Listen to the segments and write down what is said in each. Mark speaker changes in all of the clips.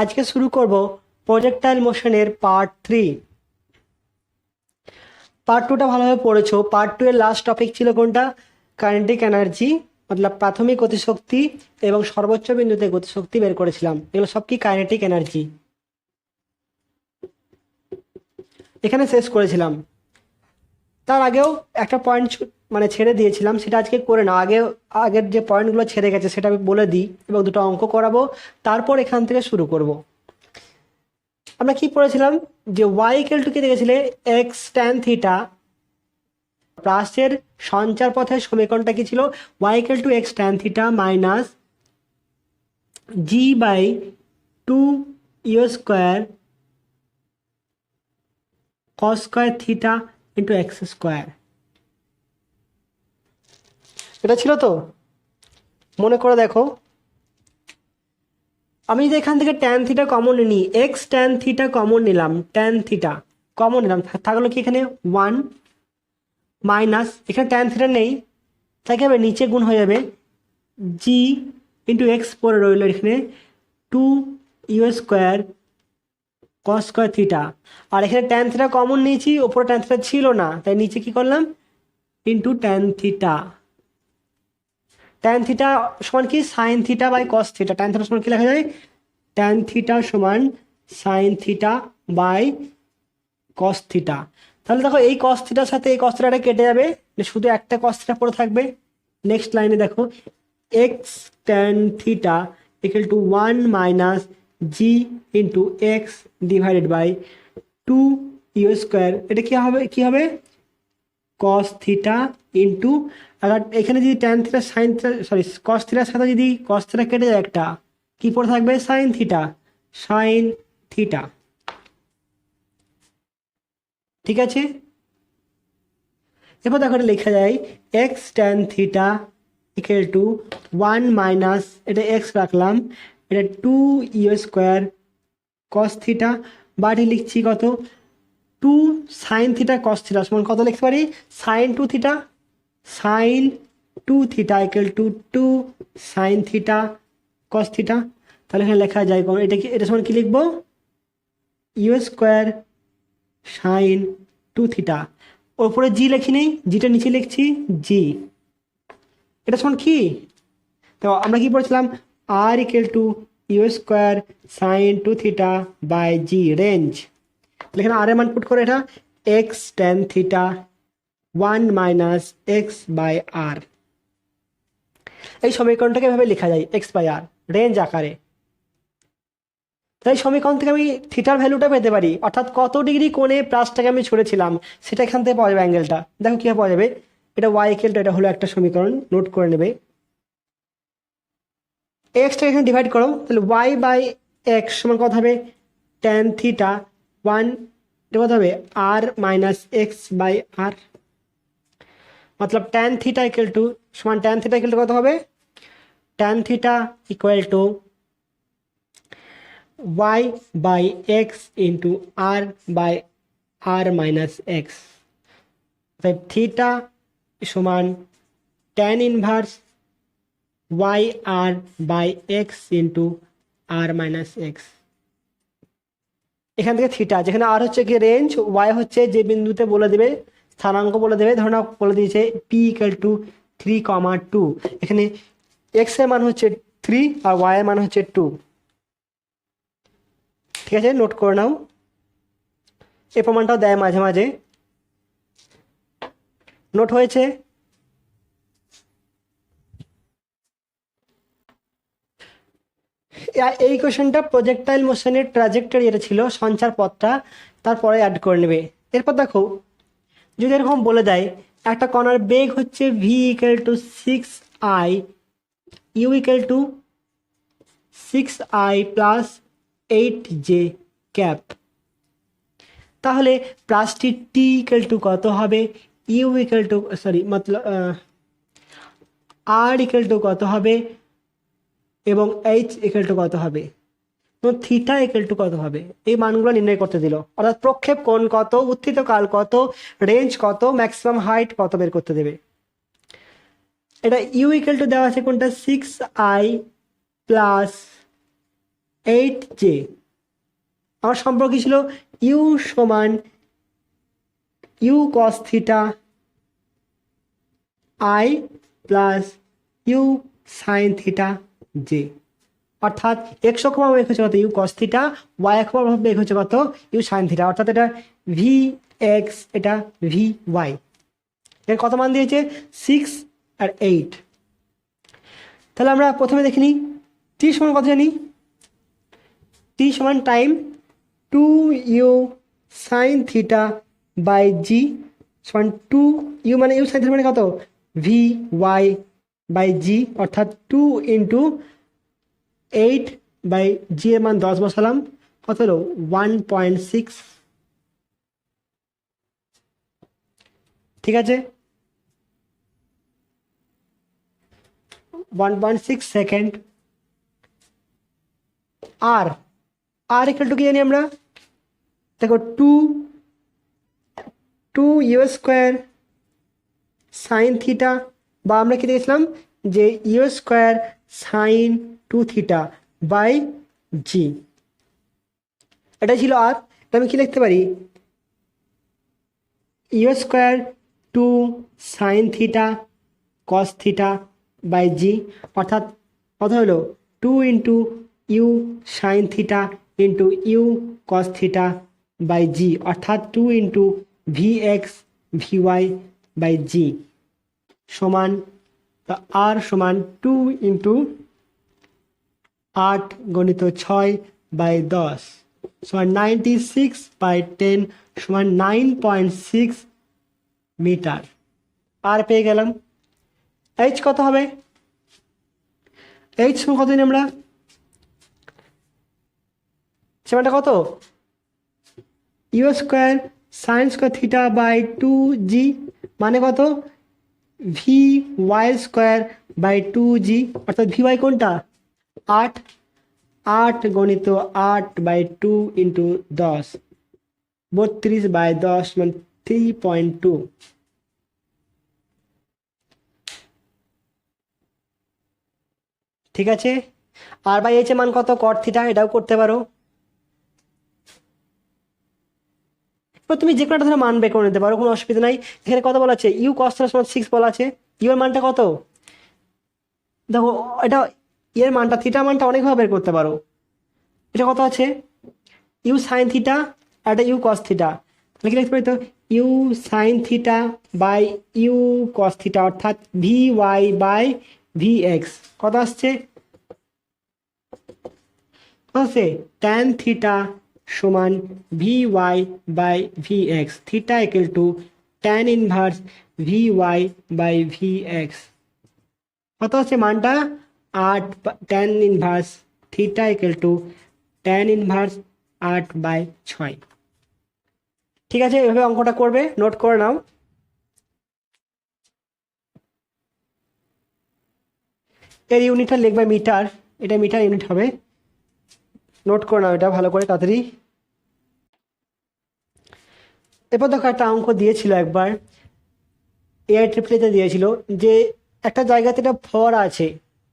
Speaker 1: আজকে শুরু করব প্রজেক্টাইল মোশনের পার্ট 3। পার্ট 2টা ভালোভাবে পড়েছো। পার্ট 2 এর লাস্ট টপিক ছিল কোনটা? কাইনেটিক এনার্জি, মতলব প্রাথমিক গতিশক্তি এবং সর্বোচ্চ বিন্দুতে গতিশক্তি বের করেছিলাম। এগুলো সব কি কাইনেটিক এনার্জি, এখানে শেষ করেছিলাম। তার আগেও একটা পয়েন্ট ছেড়ে দিয়েছিলাম, সেটা আজকে করে নাও। আগের যে পয়েন্টগুলো ছেড়ে গেছে সেটা আমি বলে দিই এবং দুটো অঙ্ক করাবো, তারপর এখান থেকে শুরু করব। আমরা কি পড়েছিলাম যে ওয়াই ইকুয়াল টু কি দেখেছিলে? X tan theta. প্রাচ্যের সঞ্চার পথের সমীকরণটা কি ছিল? Y equal to x tan theta minus g by 2 you square cos square theta into x square. এটা ছিল তো, মনে করে দেখো। আমি যদি এখান থেকে ট্যান থিটা কমন নিই, এক্স ট্যান থিটা কমন নিলাম, ট্যান থিটা কমন নিলাম, থাকলো কি এখানে 1 মাইনাস, এখানে ট্যান থিটা নেই, তাই কি হবে? নিচে গুণ হয়ে যাবে জি ইন্টু এক্স পরে রইল এখানে 2 you square cos square theta. আর এখানে ট্যান থিটা কমন নিয়েছি, ওপরে ট্যান থিটা ছিল না, তাই নিচে কি করলাম? Into tan theta. Tan theta সমান কি? Sine theta by cos theta. Tan theta সমান কি লেখা যায়? ট্যান থিটা সমান sine theta by cos theta. তাহলে দেখো এই কস থিটার সাথে এই কস থিটাটা কেটে যাবে, শুধু একটা কস থিটা পড়ে থাকবে। নেক্সট লাইনে দেখো x tan theta equal to 1 minus g into x divided by 2 you square. এটা কি হবে? কস থিটা ইন্টু, আবার এখানে যদি tan theta sine theta cos থিটার সাথে যদি কস থিটা কেটে যায়, একটা কি পড়ে থাকবে? Sine theta, sine theta. ঠিক আছে, এরপর দেখো এটা লেখা যায় x tan theta equal to 1 minus, এটা এক্স রাখলাম, এটা 2 ইউ স্কোয়ার কস থিটা, বাড়ি লিখছি কত? 2 সাইন থিটা কস থিটা সমান কত লিখতে পারি? Sine 2 theta, sine 2 theta equal to 2 sine theta cos theta. তাহলে এখানে লেখা যায় এটা কি? এটা সমান কি লিখবো? U square sine 2 theta. ওপরে জি লেখি নেই, জিটা নিচে লিখছি জি। এটা সমান কি? তো আমরা কি পড়েছিলাম? R equal to u square sine 2 theta by g range. তাহলে এখানে আর এর মান পুট করে এটা x tan theta 1 minus x by R. এই সমীকরণটাকে এভাবে লেখা যায় এক্স বাই আর রেঞ্জ আকারে। তাই সমীকরণ থেকে আমি থিটার ভ্যালুটা পেতে পারি, অর্থাৎ কত ডিগ্রি কোণে প্লাসটাকে আমি ছড়েছিলাম সেটা এখান থেকে পাওয়া যাবে। অ্যাঙ্গেলটা দেখো কীভাবে পাওয়া যাবে। এটা ওয়াই ইকুয়াল টু, এটা হলো একটা সমীকরণ, নোট করে নেবে। এক্সটা এখানে ডিভাইড করো, তাহলে ওয়াই বাই এক্স সমান কত হবে? ট্যান থিটা 1, এটা কত হবে? R minus x by R. মতলব ট্যান থিটা ইকুয়াল টু সমান ট্যান থিটা ইকুয়াল টু কত হবে? Tan theta equal to y by x into R by R minus x. তাই থিটা সমান tan inverse y R by x into R minus x. এখান থেকে theta, যেখানে আর হচ্ছে কি রেঞ্জ, ওয়াই হচ্ছে যে বিন্দুতে বলে দেবে স্থানাঙ্ক বলে দেবে, ধরো বলে দিয়েছে পি ইকুয়াল টু 3,2। এখানে এক্স এর মান হচ্ছে 3 আর ওয়াই এর মান হচ্ছে 2। ঠিক আছে, নোট করে নাও। এই প্রমাণটাও দেয় মাঝে মাঝে, নোট হয়েছে? এই কোশ্চেনটা প্রজেক্টাইল মোশনের ট্রাজেক্টরি যেটা ছিল, সঞ্চার পথটা, তারপরে অ্যাড করে নেবে। এরপর দেখো যদি এরকম বলে দেয় একটা কণার বেগ হচ্ছে v equal to 6i, u equal to 6i plus 8j cap, তাহলে প্লাসটি টি ইকুয়াল টু কত হবে? ইউ ইকুয়াল টু মতলব আর ইকুয়াল টু কত হবে এবং এইচ ইকুয়াল টু কত হবে এবং থিটা ইকুয়াল টু কত হবে? এই মানগুলো নির্ণয় করতে দিল, অর্থাৎ প্রক্ষেপ কোণ কত, উত্থিত কাল কত, রেঞ্জ কত, ম্যাক্সিমাম হাইট কত বের করতে দেবে। এটা ইউ ইকুয়াল টু দেওয়া আছে কোনটা? 6i plus 8j। আমার সম্পর্ক কি ছিল? ইউ সমান u cos theta i plus u sine theta j. অর্থাৎ এক্স অক্ষ বরাবর বেগ হচ্ছে কত? ইউ কস থিটা, ওয়াই অক্ষ বরাবর বেগ হচ্ছে কত? U sine theta. অর্থাৎ এটা ভি এক্স, এটা ভি ওয়াই। এর কত মান দিয়েছে? 6 আর 8। তাহলে আমরা প্রথমে দেখে নিই টি সমান কত জানি? টি সমান time 2u sine theta by g সমান 2u মানে ইউ সাইন থিটা মানে কত? ভি ওয়াই বাই জি, অর্থাৎ 2 ইন্টু 8 বাই জি এর মান 10 বসালাম, কত হলো? 1.6। ঠিক আছে, 1.6 সেকেন্ড। আর আর ইকুয়াল টু কি জানি আমরা? দেখো 2 ইউ স্কোয়ার সাইন থিটা, বা আমরা কি দেখেছিলাম যে u square sine 2 theta by g, এটা ছিল। আর এটা আমি কি লিখতে পারি? U square 2 sine theta cos theta by g, অর্থাৎ কত হলো? 2 into u sine theta into u cos theta by g, অর্থাৎ 2 into v x v y by g সমান, আর সমান 2 ইন্টু 8 গণিত 6 বাই 10 সমান 96/10 সমান 9.6 মিটার। আর পেয়ে গেলাম। এইচ কত হবে? এইচ সমান কত জানি আমরা? সেমানটা কত? U square sine square theta by 2g মানে কত? V Y square by 2g, অর্থাৎ ভি ওয়াই কোনটা? 8, 8 গণিত 8 বাই 2 ইন্টু 10 32/10 মানে 3.2। ঠিক আছে, আর বাই এইচ এর মান কত? কট থিটা, এটাও করতে পারো। এবার তুমি যে কোনো একটা ধরো মান বের করে নিতে পারো, কোনো অসুবিধা নাই। এখানে কত বলা আছে? ইউ কস থিটা সমান 6 বলা আছে। ইউ এর মানটা কত? দেখো এটা এর মানটা, থিটা মানটা অনেকভাবে বের করতে পারো। এটা কত আছে? ইউ সাইন থিটা আর এটা ইউ কস থিটা, তাহলে কি লিখতে পারি? তো u sine theta by u cos theta, অর্থাৎ v y by v x কত আসছে? কত আছে? ট্যান থিটা সমান v y by v x, theta equal to tan inverse v y by v x. কত আছে মানটা? 8 tan inverse theta equal to tan inverse 8/6। ঠিক আছে, এভাবে অঙ্কটা করবে, নোট করে নাও। এর ইউনিটটা লিখবে মিটার, এটা মিটার ইউনিট হবে, নোট করে নাও এটা ভালো করে তাড়াতাড়ি। এরপর দেখো একটা অঙ্ক দিয়েছিল একবার, এআই ট্রিপলেতে দিয়েছিল যে একটা জায়গাতে একটা ফোয়ারা আছে,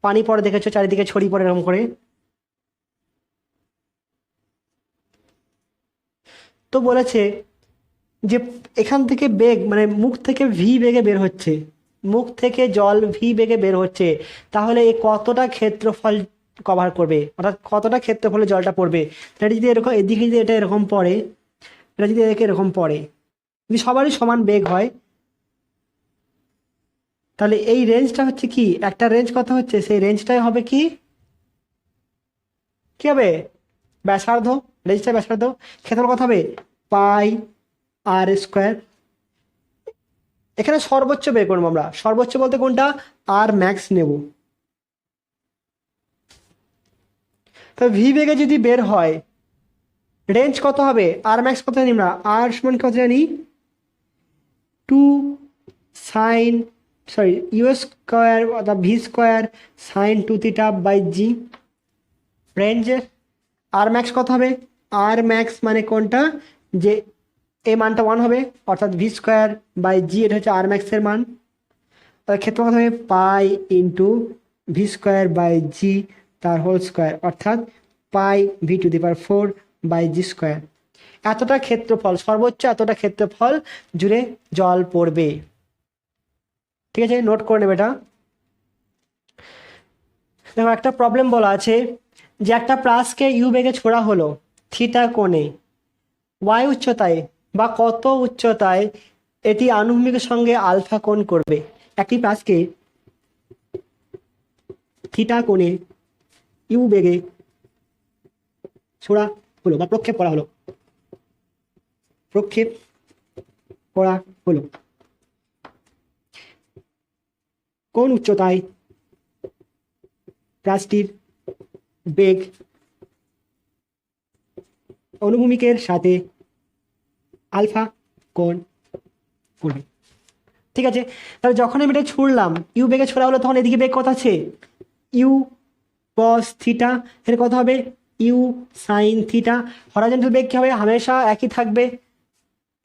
Speaker 1: পানি পড়ে, দেখেছো চারিদিকে ছড়িয়ে পড়ে এরকম করে। তো বলেছে যে এখান থেকে বেগ মানে মুখ থেকে ভি বেগে বের হচ্ছে, মুখ থেকে জল ভি বেগে বের হচ্ছে, তাহলে এ কতটা ক্ষেত্রফল কভার করবে, অর্থাৎ কতটা ক্ষেত্রফলে জলটা পড়বে। এটা যদি এরকম এদিকে যদি এটা এরকম পড়ে, এটা যদি এদিকে এরকম পড়ে, যদি সবারই সমান বেগ হয়, তাহলে এই রেঞ্জটা হচ্ছে কি, একটা রেঞ্জ কত হচ্ছে, সেই রেঞ্জটাই হবে কি, কি হবে? ব্যাসার্ধ, রেঞ্জটা ব্যাসার্ধ। ক্ষেত্রফল কত হবে? পাই আর স্কোয়ার। এখানে সর্বোচ্চ বের করবো আমরা, সর্বোচ্চ বলতে কোনটা? আর ম্যাক্স নেব। তো ভি বেগে যদি বের হয়, রেঞ্জ কত হবে? আর ম্যাক্স কত জানি আমরা? আর সমান কত জানি? 2 সাইন ইউ স্কোয়ার অর্থাৎ v square sine 2 theta by g. রেঞ্জের আর ম্যাক্স কত হবে? আর ম্যাক্স মানে কোনটা? যে এই মানটা 1 হবে, অর্থাৎ ভি স্কোয়ার বাই জি, এটা হচ্ছে আর ম্যাক্সের মান। তার ক্ষেত্রে কত হবে? Pi into v square by g তার হোল স্কোয়ার, অর্থাৎ pi v to the power 4 by g square. এতটা ক্ষেত্রফল, সর্বোচ্চ এতটা ক্ষেত্রফল জুড়ে জল পড়বে। ঠিক আছে, নোট করে নেবে এটা। দেখো একটা প্রবলেম বলা আছে যে একটা প্লাসকে ইউ বেগে ছোড়া হলো থিটা কোণে ওয়াই উচ্চতায় বা কত উচ্চতায় এটি আনুভূমিকের সঙ্গে আলফা কোণ করবে। একটি প্লাসকে থিটা কোণে ইউ বেগে ছোড়া হলো বা প্রক্ষেপ করা হলো, প্রক্ষেপ করা হলো কোন উচ্চতায় প্লাসটির বেগ অনুভূমিকের সাথে আলফা কোণ করবে। ঠিক আছে, তাহলে যখন আমি এটা ছুড়লাম ইউ বেগে ছোড়া হলো তখন এদিকে বেগ কত আছে ইউ কস থিটা, এর কত হবে ইউ সাইন থিটা। হরাইজন্টাল বেগ কি হবে হামেশা একই থাকবে।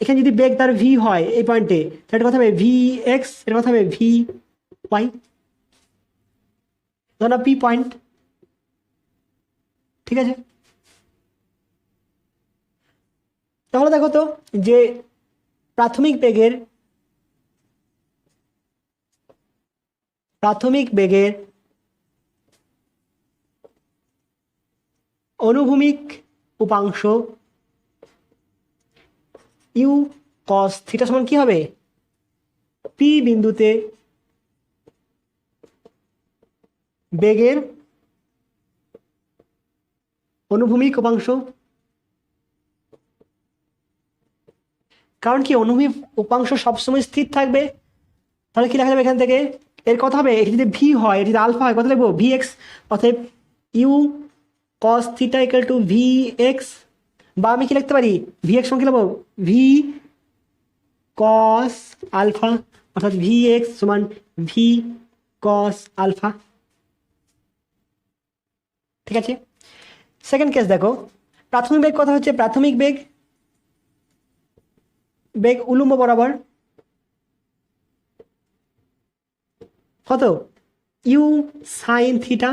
Speaker 1: এখানে যদি বেগ তার ভি হয় এই পয়েন্টে তাহলে কথা হবে ভি এক্স, এর কথা হবে ভি ওয়াই, ধরো পি পয়েন্ট। ঠিক আছে, তাহলে দেখো তো যে প্রাথমিক বেগের অনুভূমিক উপাংশ ইউ কস থিটা সমান কি হবে পি বিন্দুতে বেগের অনুভূমিক উপাংশ। কারণ কি অনুভূমিক উপাংশ সবসময় স্থির থাকবে, তাহলে কি লেখা যাবে এখান থেকে এর কথা হবে এটি যদি ভি হয় এটি যদি আলফা হয় কত লিখবো ভি এক্স, অতএব u cos theta equal to v x, বা আমি কি লিখতে পারি ভি এক্স সমান কি লিখবো ভি কস আলফা, অর্থাৎ ভি এক্স সমান ভি কস আলফা। ঠিক আছে, সেকেন্ড কেস দেখো প্রাথমিক বেগ কথা হচ্ছে প্রাথমিক বেগ উলম্ব বরাবর কত ইউ সাইন থিটা,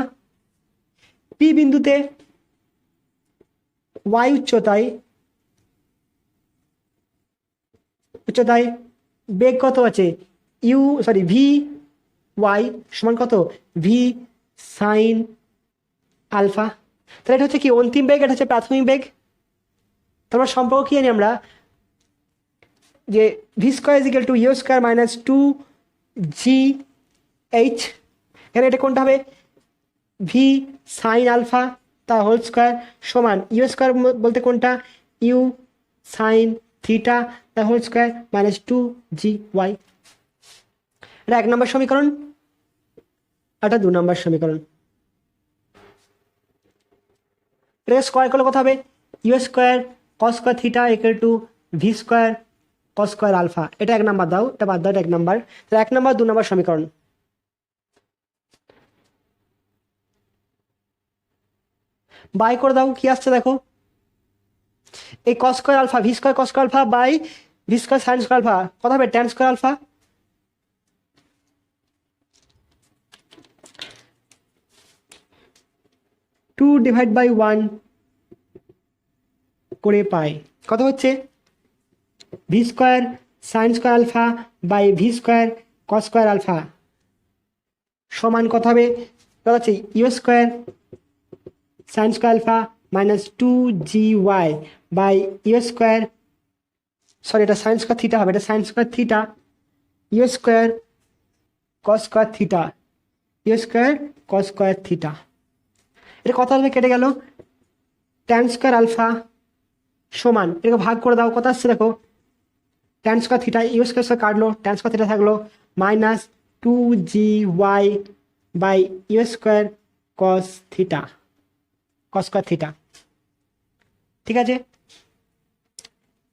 Speaker 1: পি বিন্দুতে ওয়াই উচ্চতায় বেগ কত আছে ভি ওয়াই সমান কত ভি সাইন আলফা। তাহলে এটা হচ্ছে কি অন্তিম বেগ, এটা হচ্ছে প্রাথমিক বেগ। তোমার সম্পর্ক কি জানি আমরা যে v square is equal to u square minus 2 GH, এখানে এটা কোনটা হবে ভি সাইন আলফা তা হোল স্কোয়ার সমান ইউ স্কোয়ার বলতে কোনটা ইউ সাইন থিটা তা হোল স্কোয়ার মাইনাস 2GY। এটা 1 নম্বর সমীকরণ, এটা 2 নম্বর সমীকরণ। এটাকে স্কোয়ার করলে কত হবে u square cos square theta equal to v square cos square alpha. এটা 1 নম্বর দাও, এটা বাদ দাও, এটা 1 নম্বর। তাহলে 1 নম্বর 2 নম্বর সমীকরণ। বাই করে দাও কি আসছে দেখো এই cos square alpha v square cos square alpha by v square sine square alpha কত হবে ট্যান স্কোয়ার আলফা। 2/1 করে পাই কত হচ্ছে v square sine square alpha by v square cos square alpha সমান কত হবে কত হচ্ছে u square sine square alpha minus 2GY by you square, sorry এটা সাইন স্কোয়ার থিটা হবে, এটা sine square theta u square cos square theta u square cos square theta. এটা কত হবে কেটে গেল ট্যান স্কোয়ার আলফা সমান এটাকে ভাগ করে দাও কত আসছে দেখো tan square theta u square square কাটলো ট্যান স্কোয়ার থিটা থাকলো minus 2GY by you square cos theta cos square theta. ঠিক আছে,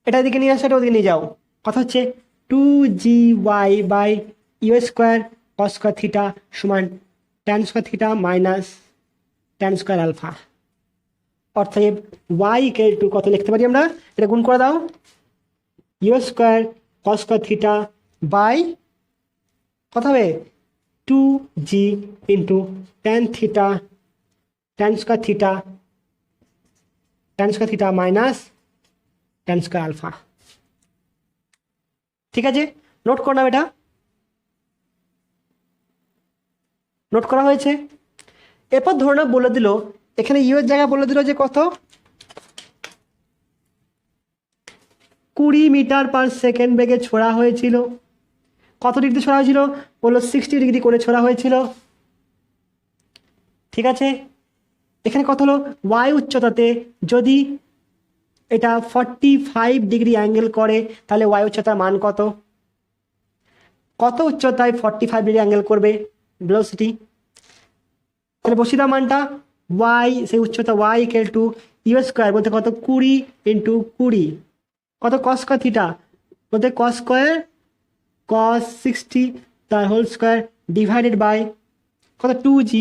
Speaker 1: এটা এদিকে নিয়ে আসো এটা ওদিকে নিয়ে যাও কথা হচ্ছে 2GY by you square cos square theta সমান tan square theta minus tan square alpha. অর্থাৎ y ইকুয়াল টু কত লিখতে পারি আমরা এটা গুণ করে দাও u square cos square theta by কত হবে 2G into tan theta tan square theta tan square theta minus tan square alpha. ঠিক আছে, নোট করলাম, এটা নোট করা হয়েছে। এরপর ধরে নাও বলে দিল এখানে ইউ এর জায়গায় বলে দিল যে কত 20 মিটার পার সেকেন্ড বেগে ছোড়া হয়েছিল। কত ডিগ্রি ছোড়া হয়েছিল? বললো 60 ডিগ্রি করে ছোড়া হয়েছিল। ঠিক আছে, এখানে কত হলো? ওয়াই উচ্চতাতে যদি এটা 45 ডিগ্রি অ্যাঙ্গেল করে তাহলে ওয়াই উচ্চতার মান কত? কত উচ্চতায় 45 ডিগ্রি অ্যাঙ্গেল করবে ভেলোসিটি? তাহলে বসিয়ে দাও মানটা, ওয়াই সেই উচ্চতা y equal to u square বলতে কত 20 ইন্টু 20 কত কস স্কোয়ার থিটা বলতে কস স্কোয়ার কস 60 তার হোল স্কোয়ার ডিভাইডেড বাই কত 2g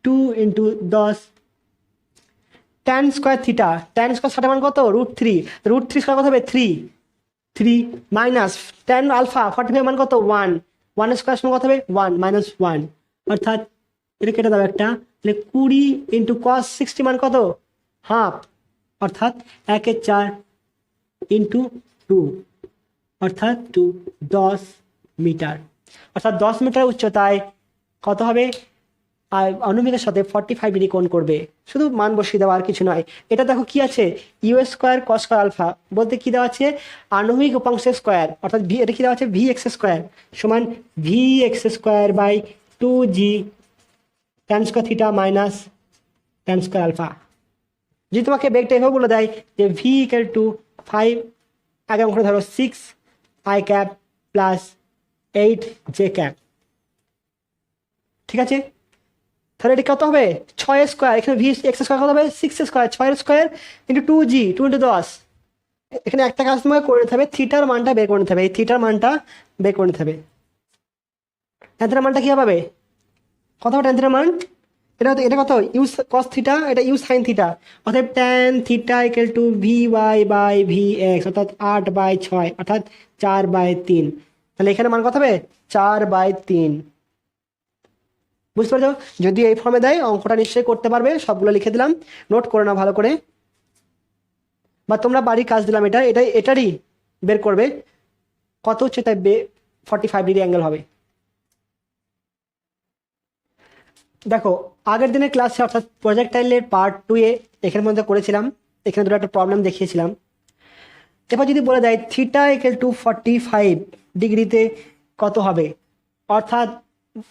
Speaker 1: 2 into 10 tan square theta. Tan square theta মান কত? √3 স্কোয়ার কত হবে? 3 মাইনাস ট্যান আলফা 45 মান কত? 1 স্কোয়ার সমান কত হবে? 1 মাইনাস 1 অর্থাৎ এটা কেটে দাও একটা, তাহলে 20 ইন্টু কস 60 মান কত? হাফ অর্থাৎ 1/4 ইন্টু 2 অর্থাৎ 10 মিটার। অর্থাৎ 10 মিটার উচ্চতায় কত হবে? আর অনুভূমিকের সাথে 45 ডিগ্রি কোণ করবে। শুধু মান বসিয়ে দেওয়া আর কিছু নয়। এটা দেখো কি আছে, u square cos square alpha বলতে কি দেওয়া আছে? আনুভূমিক উপাংশের স্কোয়ার অর্থাৎ ভি, এটা কি দেওয়া আছে? ভি এক্স স্কোয়ার সমান v x square by 2g tan square theta minus tan square alpha. যদি তোমাকে বেগটা এভাবে বলে দেয় যে ভি ইকুয়াল টু 5 আগে অঙ্কটা ধরো 6 I cap plus 8 J cap. ঠিক আছে, তাহলে এটা কত হবে? 6 স্কোয়ার, এখানে ভি এক্স স্কোয়ার কত হবে? 6 square, 6 square into 2g 2 into 10। এখানে একটা কাজ তোমাকে করে নিতে হবে, থিটার মানটা বের করে নিতে হবে। এই থিটার মানটা বের করে নিতে হবে। ট্যান থিটার মানটা কি হবে? কত হবে ট্যান থিটার মান? এটা কত? ইউ কস থিটা, এটা ইউ সাইন থিটা অর্থাৎ tan theta equal to v y by v x অর্থাৎ 8/6 অর্থাৎ 4/3। তাহলে এখানে মান কত হবে? 4/3। বুঝতে পারছো? যদি এই ফর্মে দেয় অঙ্কটা নিশ্চয়ই করতে পারবে। সবগুলো লিখে দিলাম, নোট করে নাও ভালো করে, বা তোমরা বাড়ির কাজ দিলাম, এটারই বের করবে কত হচ্ছে তাই 45 ডিগ্রি অ্যাঙ্গেল হবে। দেখো আগের দিনের ক্লাসে অর্থাৎ প্রজেক্টাইলের পার্ট 2-এ এখানের মধ্যে করেছিলাম, এখানে দুটো একটা প্রবলেম দেখিয়েছিলাম। এবার যদি বলে দেয় থিটা ইকুয়াল টু 45 ডিগ্রিতে কত হবে, অর্থাৎ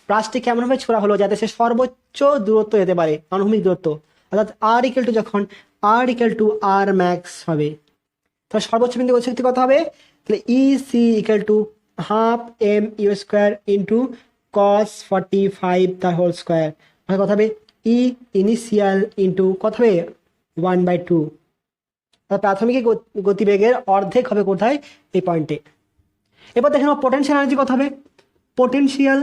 Speaker 1: ব্রাশটি কেমনভাবে ছোড়া হলো যাতে সে সর্বোচ্চ দূরত্ব যেতে পারে, অনুভূমিক দূরত্ব, অর্থাৎ আর ইকুয়াল টু যখন r equal to r max হবে তাহলে সর্বোচ্চ বিন্দু গতিশক্তি কত হবে? তাহলে e c equal to half m u square into cos 45 তার হোল স্কোয়ার কত হবে? ই ইনিশিয়াল ইন্টু কত হবে? 1/2। প্রাথমিক গতিবেগের অর্ধেক হবে কোথায়? এই পয়েন্টে। এবার দেখে নেব পোটেনশিয়াল এনার্জি কত হবে। Potential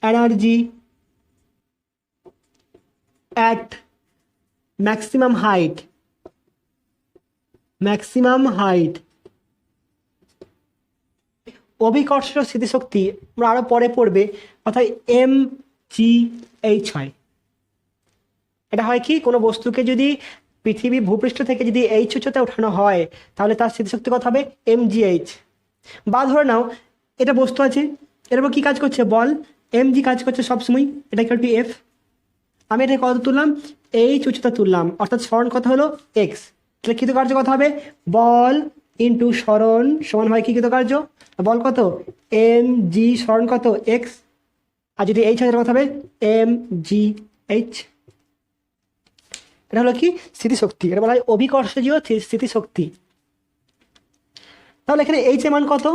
Speaker 1: energy at maximum height অভিকর্ষ স্থিতিশক্তি আমরা আরো পরে পড়বে, অর্থাৎ mgh হয়। এটা হয় কি, কোনো বস্তুকে যদি পৃথিবী ভূপৃষ্ঠ থেকে যদি এইচ উচ্চতায় ওঠানো হয় তাহলে তার স্থিতিশক্তি কত হবে? mgh। বা ধরে নাও এটা বস্তু আছে, এর উপর কি কাজ করছে? বল। mg কাজ করছে সবসময়, এটা ইকুয়াল টু f। আমি এটা কত তুললাম? এইচ উচ্চতা তুললাম, অর্থাৎ সরণ কত হলো? x। তাহলে কৃতকার্য কত হবে? বল ইন্টু সরণ সমান হয় কি কৃতকার্য? বল কত? mg সরণ কত? x। আর যদি এইচ হয় কত হবে? mgh। এটা হলো কি? স্থিতিশক্তি। এটা বলা হয় অভিকর্ষজীয় স্থিতিশক্তি। তাহলে এখানে এইচ এর মান কত?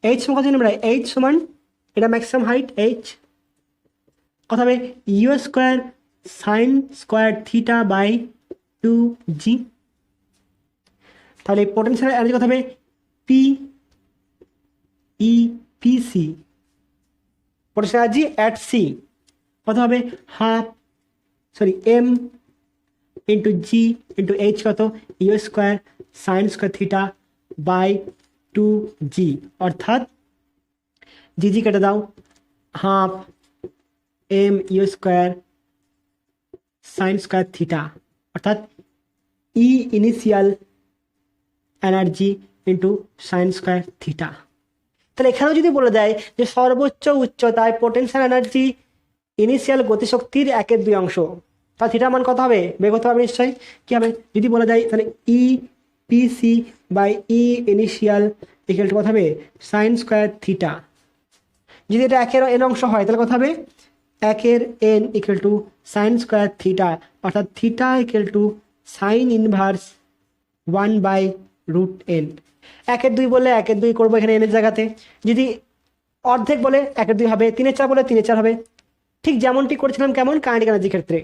Speaker 1: এইচ সমান কত জানি আমরা? এইচ সমান এটা ম্যাক্সিমাম হাইট এইচ কত হবে? U square sine square theta by 2g। তাহলে পোটেনশিয়াল এনার্জি কত হবে? P E P C potential energy at C কত হবে? এম ইন্টু জি ইন্টু এইচ কত? U square sine square theta by 2g অর্থাৎ g কেটে দাও, half m u square sine square theta অর্থাৎ E initial energy into sine square theta. তাহলে এখানেও যদি বলে দেয় যে সর্বোচ্চ উচ্চতায় পোটেনশিয়াল এনার্জি ইনিশিয়াল গতিশক্তির 1/2 অংশ, তাহলে থিটার মান কত হবে? বের করতে হবে নিশ্চয়ই। কী হবে যদি বলে দেয় তাহলে E PC by E initial equal to কত হবে? Sine square theta. যদি এটা 1/n অংশ হয় তাহলে কত হবে? 1/n equal to sine square theta, অর্থাৎ theta equal to sine inverse 1/√n। 1/2 বলে 1/2 করবো এখানে এনের জায়গাতে। যদি অর্ধেক বলে 1/2 হবে, 3/4 বলে 3/4 হবে, ঠিক যেমনটি করেছিলাম কেমন কাইনেটিক এনার্জির ক্ষেত্রে।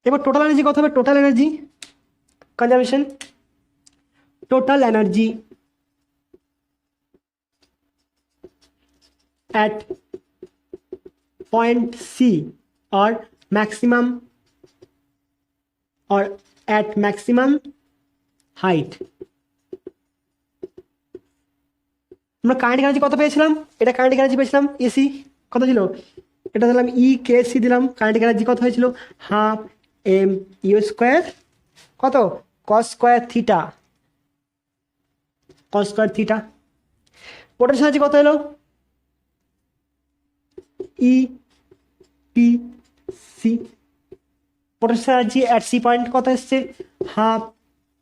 Speaker 1: এবার টোটাল এনার্জি কত হবে? Total energy conservation, total energy at point C or maximum or at maximum height। আমরা কাইনেটিক এনার্জি কত পেয়েছিলাম? এটা কাইনেটিক এনার্জি পেয়েছিলাম এসি কত ছিল? এটা দিলাম ই কে সি দিলাম। কাইনেটিক এনার্জি কত হয়েছিল? হাফ এম ইউ স্কোয়ার কত? Cos square theta, cos square theta. Potential energy কত এলো? E P C. Potential energy at C point কত এসছে? Half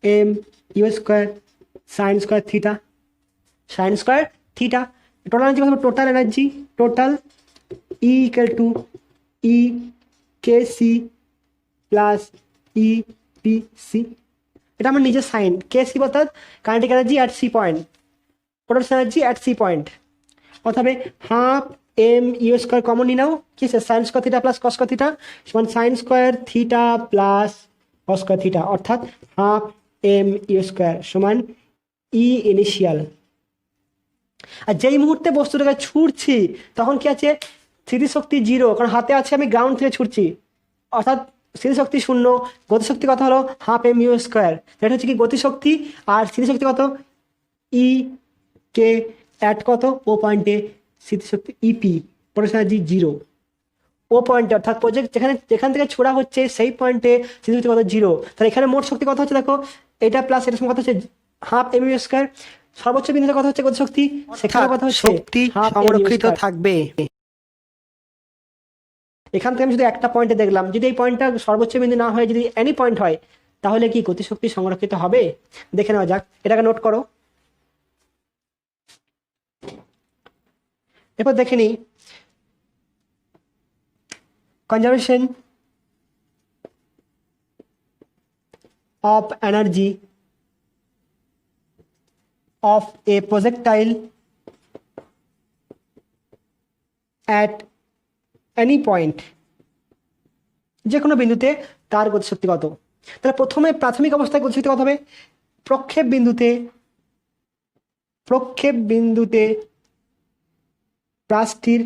Speaker 1: m u square sine square theta, sine square theta. Total energy কত? Total energy, total E equal to E K C plus E P C. এটা আমার নিজের sine K C, অর্থাৎ kinetic energy at C point, potential energy at C point. অথবা half m u square common নিয়ে নাও, কি আছে? Sine square theta plus cos square theta সমান sine square theta plus cos square theta, অর্থাৎ half m u square সমান E initial. আর যেই মুহূর্তে বস্তুটাকে ছুটছি তখন কি আছে? স্থিতিশক্তি 0, কারণ হাতে আছে আমি গ্রাউন্ড থেকে ছুটছি, অর্থাৎ স্থিতিশক্তি 0। গতিশক্তি কত হলো? Half m u square. এটা হচ্ছে কি গতিশক্তি। আর স্থিতিশক্তি কত? ই কে অ্যাট কত? ও পয়েন্টে স্থিতিশক্তি ইপি, পোটেনশিয়াল এনার্জি 0 ও পয়েন্টে, অর্থাৎ প্রজেক্ট যেখান থেকে ছোড়া হচ্ছে সেই পয়েন্টে স্থিতিশক্তি কত? 0। তাহলে এখানে মোট শক্তি কত হচ্ছে? দেখো এটা প্লাস এটার সঙ্গে কত হচ্ছে? Half m u square. সর্বোচ্চ বিন্দুতে কত হচ্ছে গতিশক্তি? সেখানে কত হচ্ছে?
Speaker 2: শক্তি সংরক্ষিত থাকবে।
Speaker 1: এখান থেকে আমি শুধু একটা পয়েন্টে দেখলাম, যদি এই পয়েন্টটা সর্বোচ্চ বিন্দু না হয়, যদি এনি পয়েন্ট হয়, তাহলে কি গতিশক্তি সংরক্ষিত হবে? দেখে নেওয়া যাক। এটাকে নোট করো। এরপর দেখে নিই conservation of energy of A projectile at any point, যে কোনো বিন্দুতে তার গতিশক্তি কত? তাহলে প্রথমে প্রাথমিক অবস্থায় গতিশক্তি কত হবে? প্রক্ষেপ বিন্দুতে প্রাচটির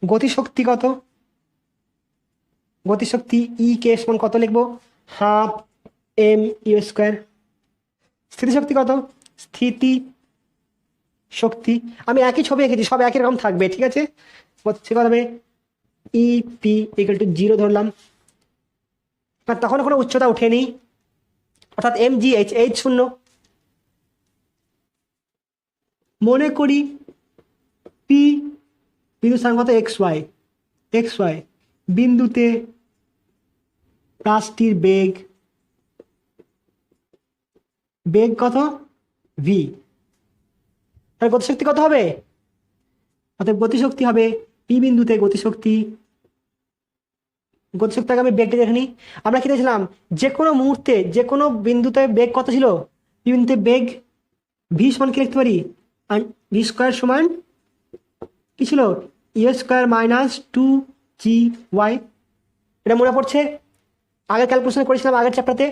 Speaker 1: গতিশক্তি কত? গতিশক্তি ই কে সমান কত লিখবো? Half m u square. স্থিতিশক্তি কত? স্থিতি শক্তি আমি একই ছবি এঁকেছি, সব একই রকম থাকবে, ঠিক আছে? হচ্ছে কত হবে? ই পি ইকুয়াল টু 0 ধরলাম, আর তখন কোনো উচ্চতা ওঠেনি, অর্থাৎ এম জি এইচ, এইচ 0। মনে করি পি বিন্দুর স্থান কত? এক্স ওয়াই বিন্দুতে প্রাচটির বেগ কত? ভি। তার গতিশক্তি কত হবে? অর্থাৎ গতিশক্তি হবে পি বিন্দুতে গতিশক্তিটাকে আমি বেগটা দেখে নিই। আমরা কি দেখছিলাম? যে কোনো মুহূর্তে যে কোনো বিন্দুতে বেগ কত ছিল? পি বিন্দুতে বেগ ভি সমান কি লিখতে পারি? ভি স্কোয়ার সমান কি ছিল? U square minus 2GY। এটা মনে পড়ছে? আগে ক্যালকুলেশন করেছিলাম আগের চ্যাপ্টারতে।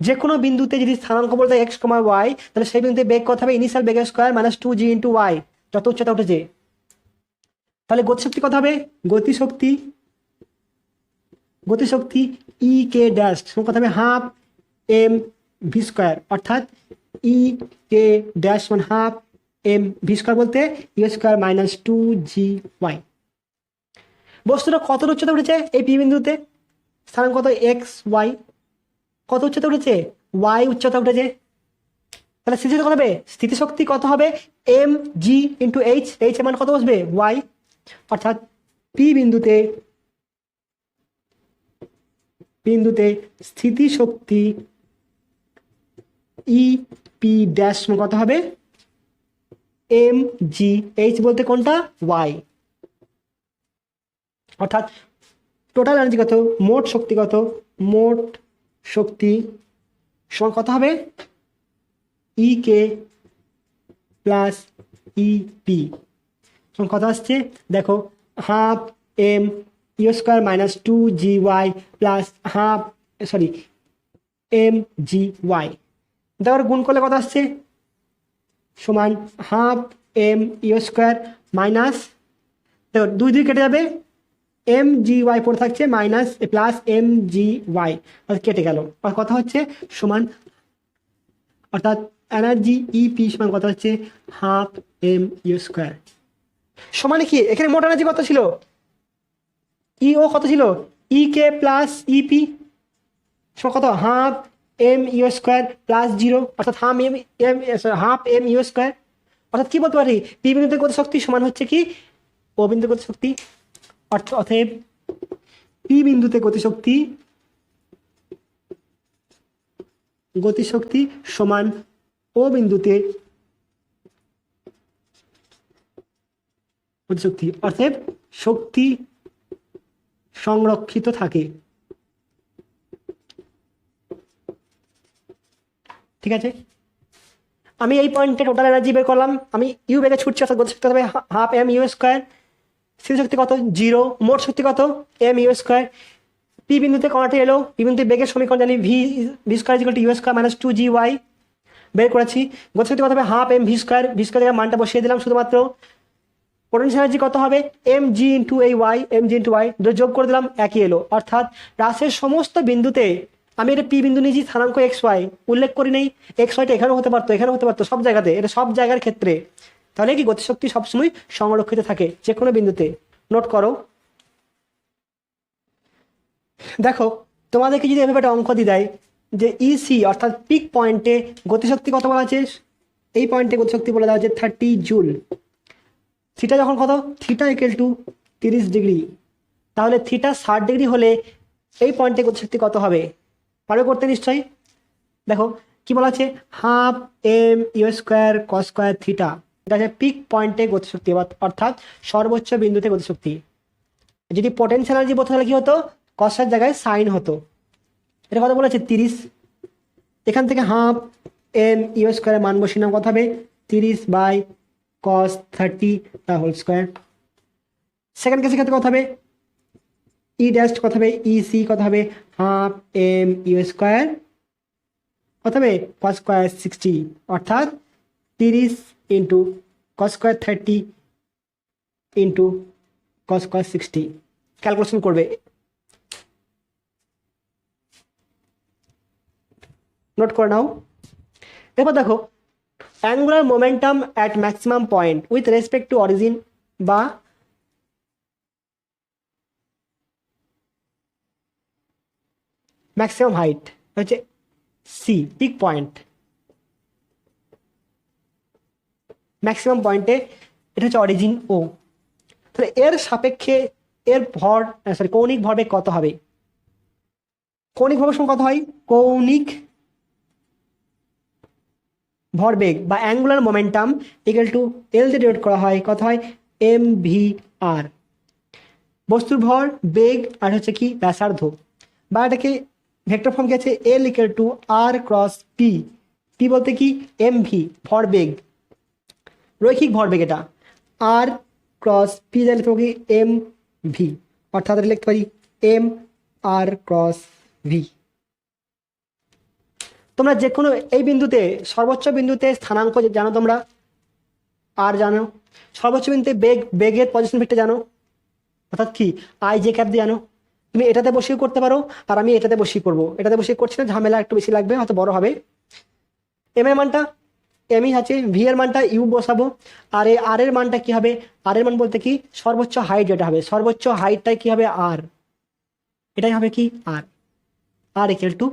Speaker 1: যে কোনো বিন্দুতে যদি স্থানাঙ্ক বলতে এক্স কমা ওয়াই, তাহলে সেই বিন্দুতে বেগ কত হবে? ইনিশিয়াল বেগের square minus 2G into Y, যত উচ্চতা উঠেছে। তাহলে গতিশক্তি কত হবে? গতিশক্তি ই কে ড্যাশ কত হবে? হাফ এম ভি স্কোয়ার, অর্থাৎ ই কে ড্যাশ মানে হাফ এম ভি স্কোয়ার বলতে ইউ স্কোয়ার মাইনাস 2GY। বস্তুটা কত উচ্চতা উঠেছে এই পি বিন্দুতে? স্থানাঙ্ক কত এক্স ওয়াই, কত উচ্চতা উঠেছে ওয়াই উচ্চতা উঠেছে, তাহলে স্থিতিশক্তি কত হবে, স্থিতিশক্তি কত হবে m g into h, h এর মান কত বসবে ওয়াই, অর্থাৎ পি বিন্দুতে স্থিতিশক্তি ই পি ড্যাশ কত হবে এম জি, এইচ বলতে কোনটা ওয়াই, অর্থাৎ টোটাল এনার্জি কত, মোট শক্তি কত, মোট শক্তি সমান কত হবে ই কে প্লাস ই পি সমান কত আসছে দেখো, half m u square minus 2GY plus half m g y, দেখো গুণ করলে কত আসছে সমান half m u square minus, দেখো 2 কেটে যাবে, এম জি ওয়াই পড়ে থাকছে minus plus m g y কেটে গেল, আর কথা হচ্ছে সমান, অর্থাৎ এনার্জি ইপি সমান কত হচ্ছে হাফ এম ইউ স্কোয়ার, সমান কি এখানে মোট এনার্জি কত ছিল ইও কত ছিল ই কে প্লাস ইপি সমান কত half m u square plus 0, অর্থাৎ হাফ এম ইউ স্কোয়ার, অর্থাৎ কি বলতে পারি পি বিন্দুতে গতি শক্তি সমান হচ্ছে কি ও বিন্দুতে গতি শক্তি, অতএব পি বিন্দুতে গতিশক্তি সমান ও বিন্দুতে গতিশক্তি, অতএব শক্তি সংরক্ষিত থাকে। ঠিক আছে, আমি এই পয়েন্টে টোটাল এনার্জি বের করলাম, আমি ইউ বেগে ছুটছি, অর্থাৎ গতিশক্তি হবে হাফ এম ইউ স্কোয়ার, স্থিতিশক্তি কত 0, মোট শক্তি কত এম ইউ স্কোয়ার, পি বিন্দুতে কণাটি এলো, পি বিন্দুতে বেগের সমীকরণ জানি v square equal to u square minus 2GY বের করেছি, গতিশক্তি কত হবে half m v square, v square মানটা বসিয়ে দিলাম, শুধুমাত্র পোটেনশিয়াল এনার্জি কত হবে এম জি ইন্টু এই y, m g into y যোগ করে দিলাম একই এলো, অর্থাৎ রাশির সমস্ত বিন্দুতে আমি এটা পি বিন্দু নিয়েছি স্থানাঙ্ক এক্স ওয়াই উল্লেখ করি নেই, এক্স ওয়াইটা এখানেও হতে পারতো এখানেও হতে পারতো, সব জায়গাতে, এটা সব জায়গার ক্ষেত্রে, তাহলে কি গতিশক্তি সবসময় সংরক্ষিত থাকে যে কোনো বিন্দুতে, নোট করো। দেখো তোমাদেরকে যদি এভাবে একটা অঙ্ক দিয়ে দেয় যে ইসি অর্থাৎ পিক পয়েন্টে গতিশক্তি কত বলা আছে, এই পয়েন্টে গতিশক্তি বলে দেওয়া হচ্ছে 30 জুল, থিটা যখন কত থিটা ইকুয়াল টু 30 ডিগ্রি, তাহলে থিটা 60 ডিগ্রি হলে এই পয়েন্টে গতিশক্তি কত হবে পারবে করতে নিশ্চয়ই, দেখো কি বলা আছে half m u square cos square theta, এটা হচ্ছে পিক পয়েন্টে গতিশক্তি অর্থাৎ সর্বোচ্চ বিন্দুতে গতিশক্তি, যদি পোটেনশিয়াল এনার্জি বলতে তাহলে কি হতো কসের জায়গায় সাইন হতো, এটা কথা বলেছে 30, এখান থেকে হাফ এম ইউ স্কোয়ারের মান বসিয়ে নাম কত হবে 30 বাই কস 30 তা হোল স্কোয়ার, সেকেন্ড কেসের ক্ষেত্রে কত হবে ই ড্যাশ কত হবে ইসি কত হবে হাফ এম ইউ স্কোয়ার কত হবে কস স্কোয়ার 60, অর্থাৎ 30 into cos square 30 into cos square 60 calculation করবে, নোট করে নাও। এবার দেখো angular momentum at maximum point with respect to origin বা ম্যাক্সিমাম হাইট হচ্ছে সি পিক পয়েন্ট, ম্যাক্সিমাম পয়েন্টে এটা হচ্ছে অরিজিন ও, তাহলে এর সাপেক্ষে এর কৌণিক ভরবেগ কত হবে, কৌণিক ভরবেগ সমান কত হয় কৌণিক ভরবেগ বা অ্যাঙ্গুলার মোমেন্টাম ইকুয়াল টু এল দিয়ে ডিনোট করা হয় কত হয় এম ভি আর, বস্তুর ভর বেগ আর হচ্ছে কি ব্যাসার্ধ, বা এটাকে ভেক্টর ফর্ম কি আছে L equal to R cross P, P বলতে কি এম ভি ভরবেগ, রৈখিক ভরবেগ, এটা আর ক্রস পি লিখতে পারি এম ভি, অর্থাৎ লিখতে পারি এম আর ক্রস ভি। তোমরা যে কোনো এই বিন্দুতে সর্বোচ্চ বিন্দুতে স্থানাঙ্ক জানো তোমরা, আর জানো সর্বোচ্চ বিন্দুতে বেগের পজিশন ভেক্টর জানো, অর্থাৎ কি আই জে ক্যাপ দিয়ে জানো, তুমি এটাতে বসিয়ে করতে পারো আর আমি এটাতে বসিয়ে করবো, এটাতে বসিয়ে করছি না ঝামেলা একটু বেশি লাগবে হয়তো বড় হবে, এম এর মানটা এমই আছে, ভি এর মানটা ইউ বসাবো, আর এই আর এর মানটা কি হবে, আর এর মান বলতে কি সর্বোচ্চ হাইট যেটা হবে, সর্বোচ্চ হাইটটাই কি হবে আর, এটাই হবে কি R, R equal to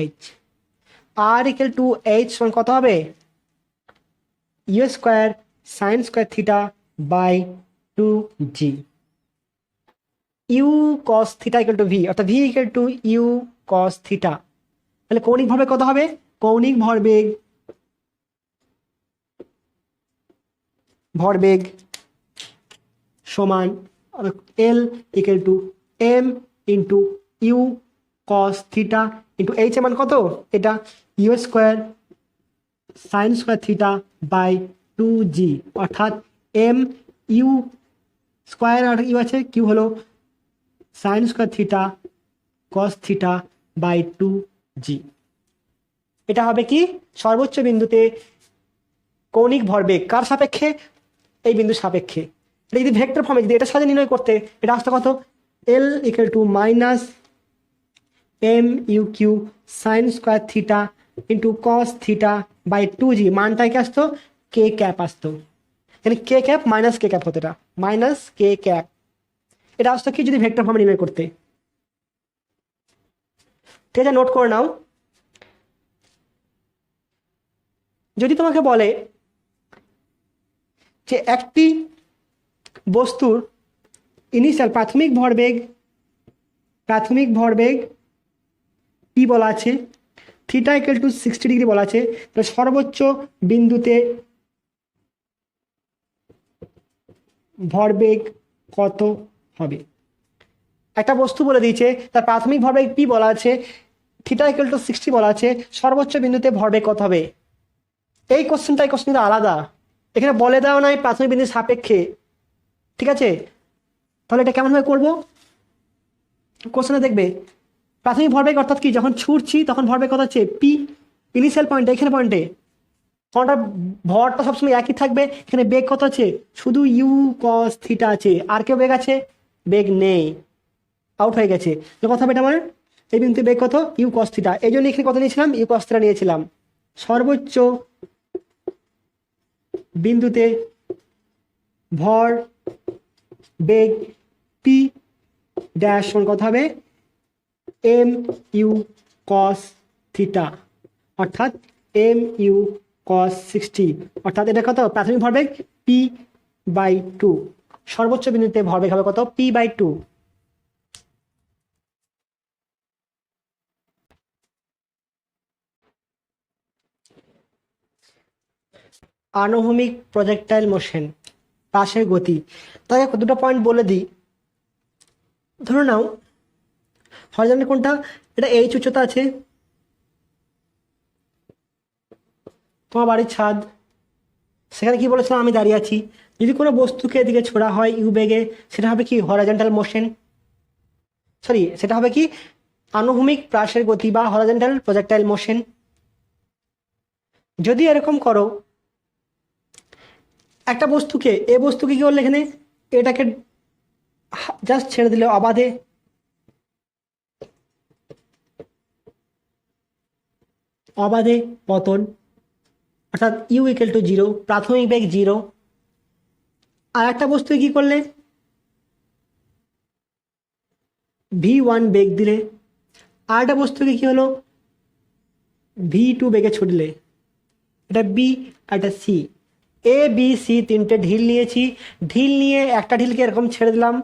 Speaker 1: h. R equal to h সমান কত হবে? U square sine square theta by 2g। U cos theta equal to v, অর্থাৎ v equal to u cos theta. তাহলে কৌণিক ভরবেগ কত হবে? কৌণিক ভরবেগ সমান L equal to m into u cos theta into h এর মান কত? এটা u square sine square theta by 2g, অর্থাৎ m u square are you আছে, কিউ হলো sine square theta cos theta by 2g। এটা হবে কি সর্বোচ্চ বিন্দুতে কৌণিক ভরবেগ কার সাপেক্ষে? এই বিন্দুর সাপেক্ষে। এটা যদি ভেক্টর ফর্মে যদি এটার সাথে নির্ণয় করতে, এটা আসতো কত? L equal to minus M U Q sine square theta into cos theta by 2g, মানটা কি আসতো? কে ক্যাপ আসতো। এখানে K cap minus K cap হতো, এটা মাইনাস কে ক্যাপ। এটা আসতো কি যদি ভেক্টর ফর্মে নির্ণয় করতে। ঠিক আছে, নোট করে নাও। যদি তোমাকে বলে যে একটি বস্তুর ইনিশিয়াল প্রাথমিক ভরবেগ পি বলা আছে, থিটা ইকুয়াল টু 60 ডিগ্রি বলা আছে, তো সর্বোচ্চ বিন্দুতে ভরবেগ কত হবে? একটা বস্তু বলে দিয়েছে তার প্রাথমিক ভরবেগ পি বলা আছে, থিটা ইকুয়াল টু 60 বলা আছে, সর্বোচ্চ বিন্দুতে ভরবেগ কত হবে? এই কোশ্চেনটা আলাদা, এখানে বলে দেওয়া নাই প্রাথমিক বিন্দুর সাপেক্ষে। ঠিক আছে, তাহলে এটা কেমনভাবে করবো? কোশ্চেনে দেখবে প্রাথমিক ভরবেগ অর্থাৎ কি, যখন ছুটছি তখন ভরবেগ কত হচ্ছে? পি ইনিশিয়াল পয়েন্টে, এখানে পয়েন্টে কোনটা ভরটা সবসময় একই থাকবে। এখানে বেগ কত আছে? শুধু ইউ কস থিটা আছে, আর কেউ বেগ আছে? বেগ নেই, আউট হয়ে গেছে। তো কথা হবে এটা মানে এই বিন্দুতে বেগ কত? U cos theta. এই জন্য এখানে কত নিয়েছিলাম? ইউ কস থিটা নিয়েছিলাম। সর্বোচ্চ বিন্দুতে ভর বেগ পি ড্যাশ সমান কত হবে? এম ইউ কস থিটা, অর্থাৎ এম ইউ কস 60, অর্থাৎ এটা কত? প্রাথমিক ভরবেগ পি বাই 2, সর্বোচ্চ বিন্দুতে ভরবেগ হবে কত? P by 2। আনুভূমিক প্রজেক্টাইল মোশন, পাশের গতি। তাই দুটো পয়েন্ট বলে দিই। ধরে নাও হরিজন্টাল কোনটা? এটা এইচ উচ্চতা আছে, তোমার বাড়ির ছাদ, সেখানে কি বলেছিলাম? আমি দাঁড়িয়ে আছি। যদি কোনো বস্তুকে এদিকে ছোড়া হয় ইউ বেগে, সেটা হবে কি? হরাইজন্টাল মোশন, সরি সেটা হবে কি? আনুভূমিক প্রাসের গতি বা হরাইজন্টাল প্রজেক্টাইল মোশন। যদি এরকম করো একটা বস্তুকে, এ বস্তুকে কি করলে এখানে এটাকে জাস্ট ছেড়ে দিলে অবাধে পতন, অর্থাৎ ইউ ইকুয়াল টু 0, প্রাথমিক বেগ 0। আর একটা বস্তুকে কি করলে v1 বেগ দিলে, আর একটা বস্তুকে কি হলো v2 বেগে ছুটলে। এটা বি আর এটা সি, এ বি সি তিনটে ঢিল নিয়েছি। ঢিল নিয়ে একটা ঢিলকে এরকম ছেড়ে দিলাম,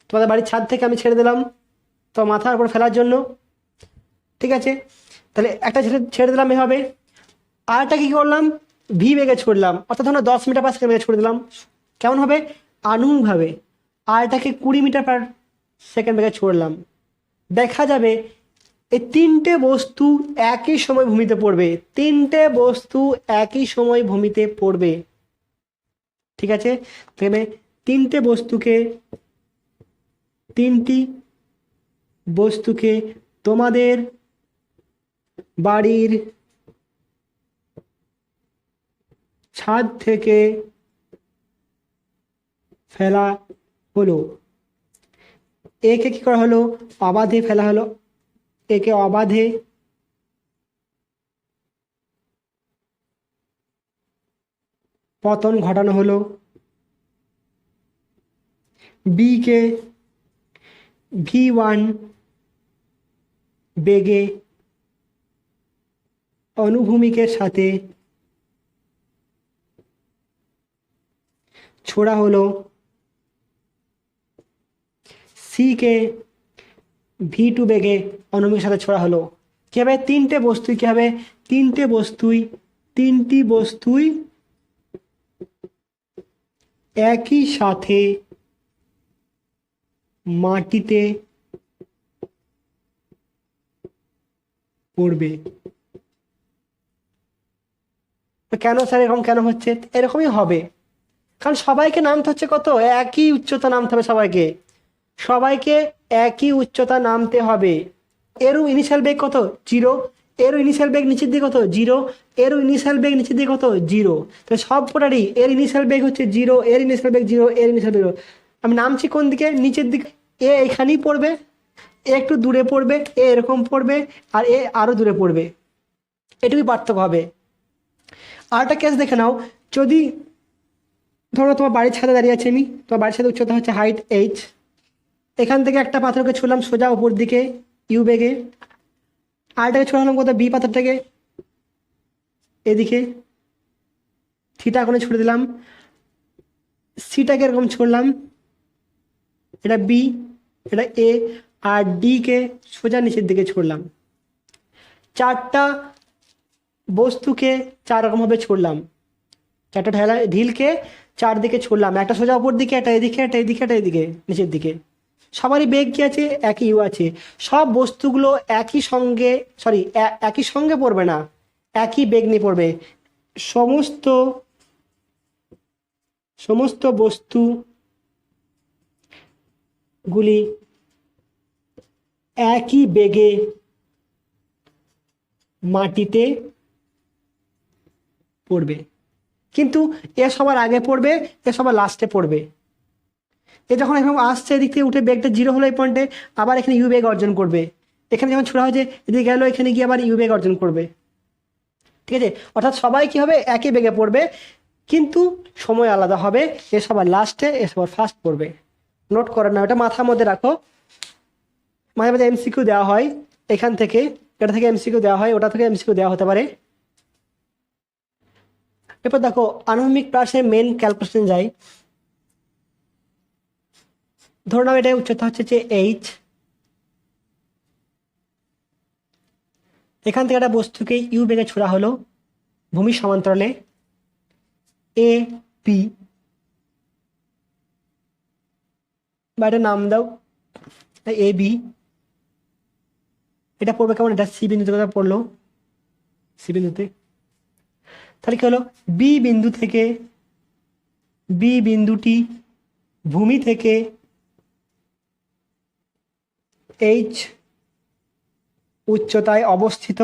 Speaker 1: তোমাদের বাড়ির ছাদ থেকে আমি ছেড়ে দিলাম তো মাথার উপর ফেলার জন্য। ঠিক আছে, তাহলে একটা ছেড়ে দিলাম এভাবে। আরটা কি করলাম? ভি বেগে ছুড়লাম, অর্থাৎ ধরো 10 মিটার পার সেকেন্ড বেগে ছুড়ে দিলাম। কেমন হবে? আনুভূমিকভাবে। আরটাকে 20 মিটার পার সেকেন্ড বেগে ছুড়লাম। দেখা যাবে এই তিনটে বস্তু একই সময় ভূমিতে পড়বে, তিনটে বস্তু একই সময় ভূমিতে পড়বে। ঠিক আছে, তাহলে তিনটি বস্তুকে তোমাদের বাড়ির ছাদ থেকে ফেলা হলো। একে কি করা হলো? অবাধে ফেলা হলো, একে অবাধে পতন ঘটানো হলো। বি কে v1 বেগে অনুভূমিকের সাথে ছোড়া হলো সি কে V2 বেগে অনুভূমিকের সাথে ছোড়া হলো। কি হবে? তিনটি বস্তুই একই সাথে মাটিতে পড়বে। তো কেন স্যার এরকম কেন হচ্ছে? এরকমই হবে, কারণ সবাইকে নামতে হচ্ছে কত? একই উচ্চতা নামতে হবে সবাইকে একই উচ্চতা নামতে হবে। এরও ইনিশিয়াল বেগ কত? 0। এরও ইনিশিয়াল বেগ নিচের দিকে কত? 0। এরও ইনিশিয়াল বেগ নিচের দিকে কত? 0। তো সব কটারই এর ইনিশিয়াল বেগ হচ্ছে 0, এর ইনিশিয়াল বেগ 0, এর ইনিশিয়াল বেগ 0। আমি নামছি কোন দিকে? নিচের দিকে। এ এখানেই পড়বে, এ একটু দূরে পড়বে, এ এরকম পড়বে, আর এ আরও দূরে পড়বে। এটুকুই পার্থক্য হবে। আরেকটা কেস দেখে নাও, যদি ধরো তোমার বাড়ির ছাদে দাঁড়িয়ে আছি আমি, তোমার বাড়ির ছাদে উচ্চতা হচ্ছে হাইট h, এখান থেকে একটা পাথরকে ছুড়লাম সোজা উপর দিকে ইউ বেগে, আরেকটাকে ছুড়লাম কোথাও বি পাথরটাকে এদিকে থিটা কোণে ছুড়ে দিলাম, সিটাকে এরকম ছুড়লাম, এটা বি, এটা এ, আর ডি কে সোজা নিচের দিকে ছুড়লাম। চারটা বস্তুকে চার রকমভাবে ছুড়লাম, চারটা ঢিলকে চারদিকে ছুড়লাম, একটা সোজা উপর দিকে, একটা এদিকে, একটা এদিকে, একটা এদিকে নিচের দিকে। সবারই বেগ কি আছে? একই ইউ আছে। সব বস্তুগুলো একই সঙ্গে পড়বে না, একই বেগ নিয়ে পড়বে। সমস্ত বস্তুগুলি একই বেগে মাটিতে পড়বে, কিন্তু এ সবার আগে পড়বে, এ সবার লাস্টে পড়বে। এ যখন এরকম আসছে এদিক থেকে উঠে বেগটা 0 হলো এই পয়েন্টে, আবার এখানে ইউ বেগ অর্জন করবে। এখানে যখন ছোড়া হয়েছে এদিকে গেল, এখানে গিয়ে আবার ইউ বেগ অর্জন করবে। ঠিক আছে? অর্থাৎ সবাই কি হবে? একই বেগে পড়বে, কিন্তু সময় আলাদা হবে। এ সবার লাস্টে, এ সবার ফার্স্ট পড়বে। নোট করে না, ওটা মাথার মধ্যে রাখো। মাঝে মাঝে এমসিকিউ দেওয়া হয়, এখান থেকে এটা থেকে এমসিকিউ দেওয়া হয়, ওটা থেকে এমসিকিউ দেওয়া হতে পারে। এরপর দেখো আনুভূমিক প্রাসের মেন ক্যালকুলেশন যাই। ধরে নাও এটা উচ্চতা হচ্ছে যে h, এখান থেকে একটা বস্তুকে ইউ বেগে ছোড়া হলো ভূমির সমান্তরালে এ পি, বা এটা নাম দাও এ বি। এটা পড়বে কেমন? এটা সি বিন্দুতে কথা পড়লো, সি বিন্দুতে। তাহলে কি হলো? বি বিন্দুটি ভূমি থেকে h উচ্চতায় অবস্থিত।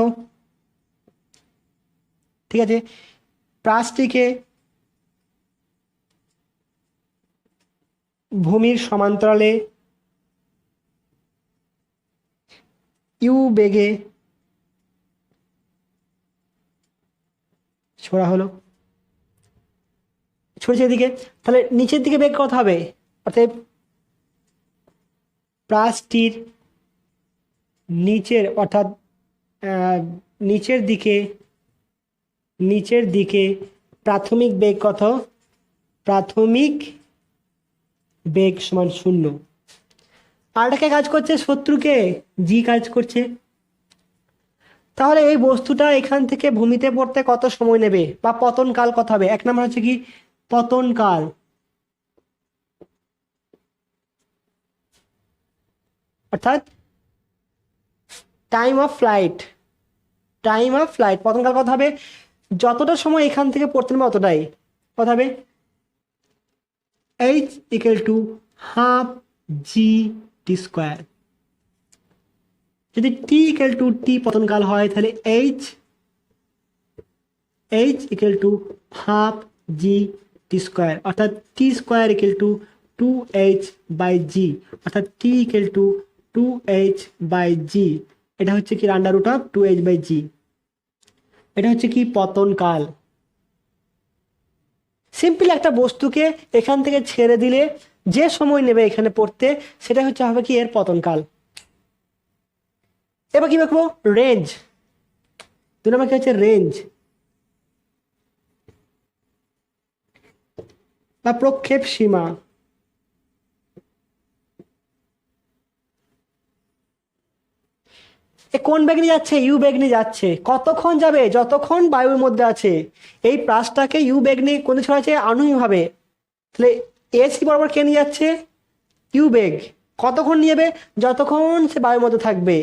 Speaker 1: ঠিক আছে? প্রাসটিকে ভূমির সমান্তরালে ইউ বেগে ছোড়া হলো, ছড়েছে এদিকে। তাহলে নিচের দিকে বেগ কত হবে? অর্থাৎ প্রাসটির নিচের, অর্থাৎ নিচের দিকে প্রাথমিক বেগ কত? প্রাথমিক বেগ সমান 0। আরটাকে কাজ করছে, শত্রুকে জি কাজ করছে। তাহলে এই বস্তুটা এখান থেকে ভূমিতে পড়তে কত সময় নেবে, বা পতন কাল কত হবে? এক নম্বর হচ্ছে কি পতন কাল, অর্থাৎ টাইম অফ ফ্লাইট। পতন কাল কত হবে? যতটা সময় এখান থেকে পড়তে নেবে অতটাই। কত হবে? h = half G T square. যদি t = t পতন কাল হয়, তাহলে h = half G T square, অর্থাৎ t স্কোয়ার = 2h/g, অর্থাৎ t = 2h/g। এটা হচ্ছে কি √2h/g। এটা হচ্ছে কি পতন কাল। সিম্পল একটা বস্তুকে এখান থেকে ছেড়ে দিলে যে সময় নেবে এখানে পড়তে, সেটা হচ্ছে হবে কি এর পতন কাল। এবার কি দেখবো রেঞ্জ, 2 নম্বর কি হচ্ছে রেঞ্জ বা প্রক্ষেপ সীমা। এ কোন বেগ নিয়ে যাচ্ছে? ইউ বেগ নিয়ে যাচ্ছে। কতক্ষণ যাবে? যতক্ষণ বায়ুর মধ্যে আছে। এই প্লাসটাকে ইউ বেগ নিয়ে কোন দিকে ছড়াচ্ছে? আনুভূমিকভাবে। তাহলে এস কি বরাবর কে নিয়ে যাচ্ছে? ইউ বেগ। কতক্ষণ নিয়ে যাবে? যতক্ষণ সে বায়ুর মধ্যে থাকবে।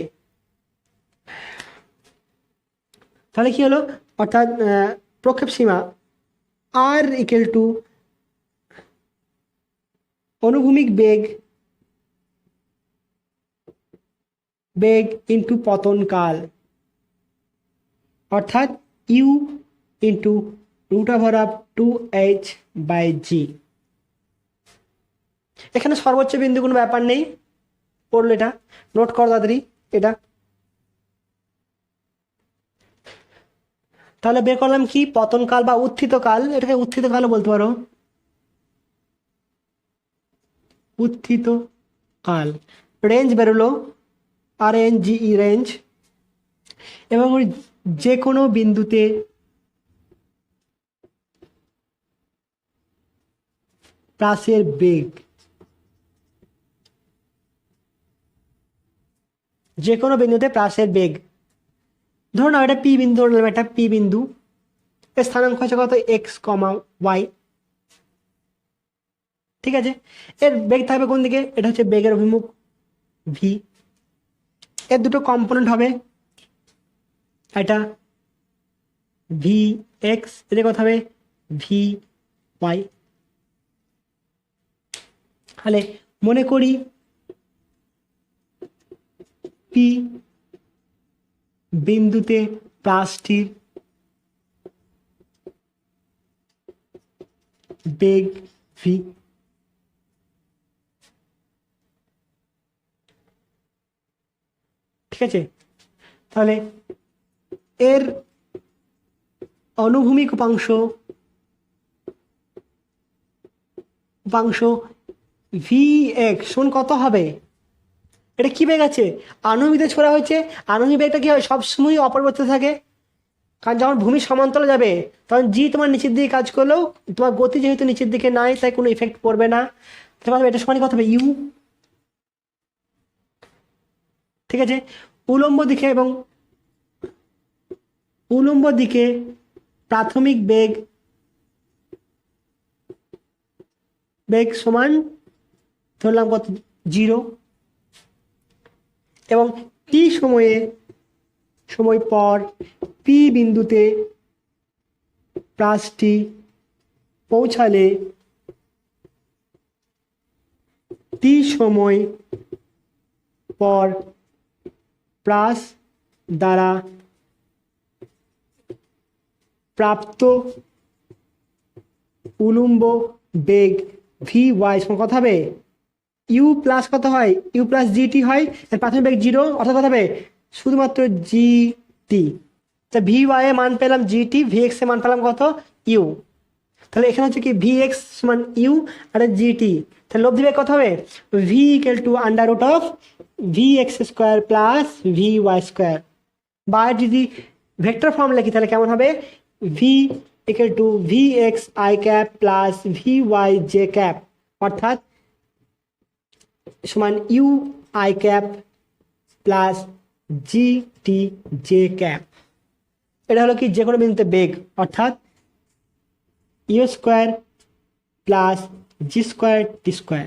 Speaker 1: তাহলে কি হলো? অর্থাৎ প্রক্ষেপ সীমা আর ইকুয়াল টু অনুভূমিক বেগ ইন্টু পতন কাল, অর্থাৎ ইউ ইন্টু √2h/g। এখানে সর্বোচ্চ বিন্দু কোনো ব্যাপার নেই, পড়লো এটা, নোট কর তাড়াতাড়ি এটা। তাহলে বের করলাম কি পতন কাল বা উত্থিত কাল, এটাকে উত্থিত কালও বলতে পারো, উত্থিত কাল। রেঞ্জ বেরোলো RNGE রেঞ্জ, এবং যে কোনো বিন্দুতে প্রাসের বেগ, যে কোনো বিন্দুতে প্রাসের বেগ, ধরুন না এটা পি বিন্দু, ধরলাম এটা পি বিন্দু, এর স্থানাঙ্ক হচ্ছে কত x, y, ঠিক আছে। এর বেগ থাকবে কোন দিকে? এটা হচ্ছে বেগের অভিমুখ v। এর দুটো কম্পোনেন্ট হবে, এটা vx, এদের কথা হবে vy। তাহলে মনে করি পি বিন্দুতে প্রাসটির বেগ v, ঠিক আছে। তাহলে এর অনুভূমিক উপাংশ vx সমান কত হবে? এটা কি বেগ আছে? আনুভূমিকতে ছোড়া হয়েছে। আনুভূমিক বেগটা কি হয়? সবসময় অপরিবর্তিত থাকে, কারণ যখন ভূমি সমান্তরালে যাবে তখন জি তোমার নিচের দিকে কাজ করলেও তোমার গতি যেহেতু নিচের দিকে নাই, তাই কোনো ইফেক্ট পড়বে না। এটা সমান কত হবে? ইউ, ঠিক আছে। উলম্ব দিকে এবং উলম্ব দিকে প্রাথমিক বেগ সমান ধরলাম কত? 0। এবং টি সময় পর পি বিন্দুতে প্রাসটি পৌঁছালে টি সময় পর প্রাস দ্বারা প্রাপ্ত উলম্ব বেগ vy সমান কত হবে? ইউ প্লাস কত হয়? ইউ প্লাস জিটি হয়, প্রাথমিক বেগ 0, অর্থাৎ কত হবে? শুধুমাত্র জিটি। তা vy এর মান পেলাম জিটি, vx এর মান পেলাম কত? ইউ। তাহলে এখানে হচ্ছে কি vx সমান ইউ আর জিটি, তাহলে লব্ধি বেগ কত হবে? v equal two √vx² plus vy²। বা যদি ভেক্টর ফর্ম লিখি তাহলে কেমন হবে? v equal to vxi plus vyj, অর্থাৎ সমান u i cap plus GTJ cap. এটা হলো কি যে কোনো বিন্দুতে বেগ, অর্থাৎ u² plus g²t²।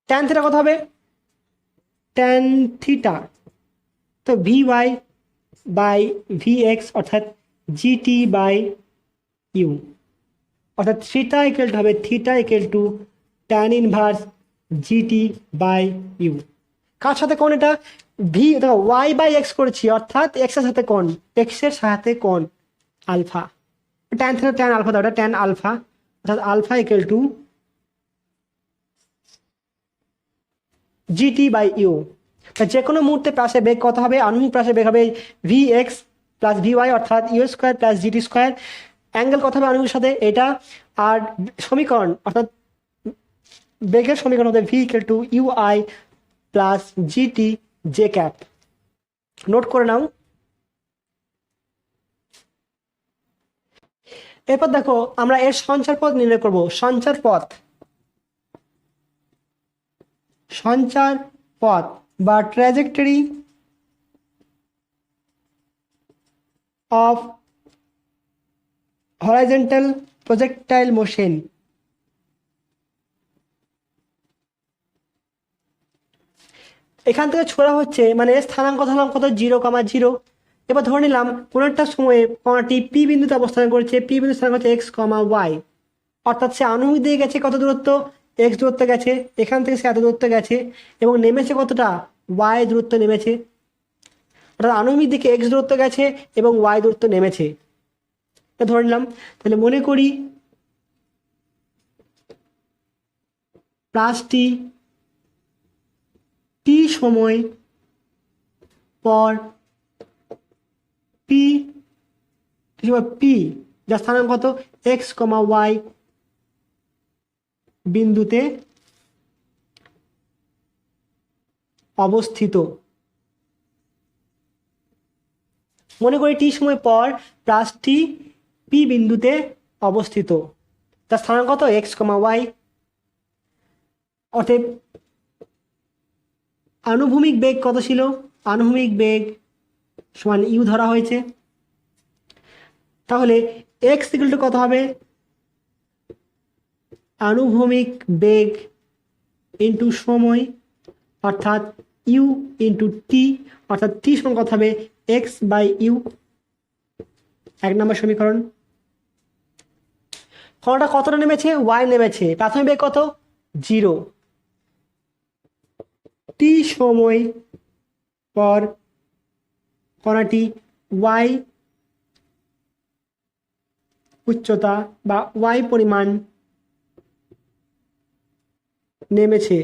Speaker 1: Tan theta কত হবে? ট্যান থিটা তো vy বাই vx অর্থাৎ gt বাই ইউ, অর্থাৎ থিটা ইকুয়াল টু হবে theta equal to tan inverse GT by U. কার সাথে কোণ? এটা ভি, দেখো ওয়াই বাই এক্স করেছি, অর্থাৎ এক্স এর সাথে কোণ, এক্স এর সাথে কোণ alpha. Tan theta tan alpha দাও, এটা ট্যান আলফা, অর্থাৎ alpha equal to g t by u. যে কোনো মুহূর্তে প্রাসে বেগ কত হবে? আনুভূমিক প্রাসে বেগ হবে vx প্লাস vy অর্থাৎ u² প্লাস gt²। অ্যাঙ্গেল কত হবে আনুভূমিক সাথে? এটা। আর সমীকরণ অর্থাৎ বেগের সমীকরণ হবে v equal to u i plus g t j cap. Note করে নাও। এরপর দেখো আমরা এর সঞ্চার পথ নির্ণয় করব। সঞ্চার পথ বা trajectory of horizontal projectile motion. এখান থেকে ছোড়া হচ্ছে মানে এর স্থানাঙ্ক ধরলাম কত 0,0। এবার ধরে নিলাম কোনো একটা সময়ে কণাটি পি বিন্দুতে অবস্থান করছে, পি বিন্দু স্থানাঙ্ক হচ্ছে এক্স কমা ওয়াই, অর্থাৎ সে আনুভূমিক দিয়ে গেছে কত দূরত্ব, এক্স দূরত্ব গেছে, এখান থেকে সে এত দূরত্ব গেছে এবং নেমেছে কতটা, ওয়াই দূরত্ব নেমেছে। অর্থাৎ আনুভূমিক দিকে এক্স দূরত্ব গেছে এবং ওয়াই দূরত্ব নেমেছে, এটা ধরে নিলাম। তাহলে মনে করি প্লাসটি টি সময় পর পি পি যার স্থানাঙ্ক কত এক্স কমা ওয়াই বিন্দুতে অবস্থিত। মনে করি টি সময় পর প্লাসটি পি বিন্দুতে অবস্থিত, তার স্থানাঙ্ক কত এক্স কমা ওয়াই। অতএব আনুভূমিক বেগ কত ছিল, আনুভূমিক বেগ সমান ইউ ধরা হয়েছে। তাহলে এক্স ইকুয়াল টু কত হবে, আনুভূমিক বেগ ইন্টু সময় অর্থাৎ ইউ ইন্টু টি, অর্থাৎ টি সমান কত হবে এক্স বাই ইউ। 1 নম্বর সমীকরণ। কণাটা কতটা নেমেছে, ওয়াই নেমেছে, প্রাথমিক বেগ কত 0। টি সময় পর কণাটি ওয়াই উচ্চতা বা ওয়াই পরিমাণ নেমেছে,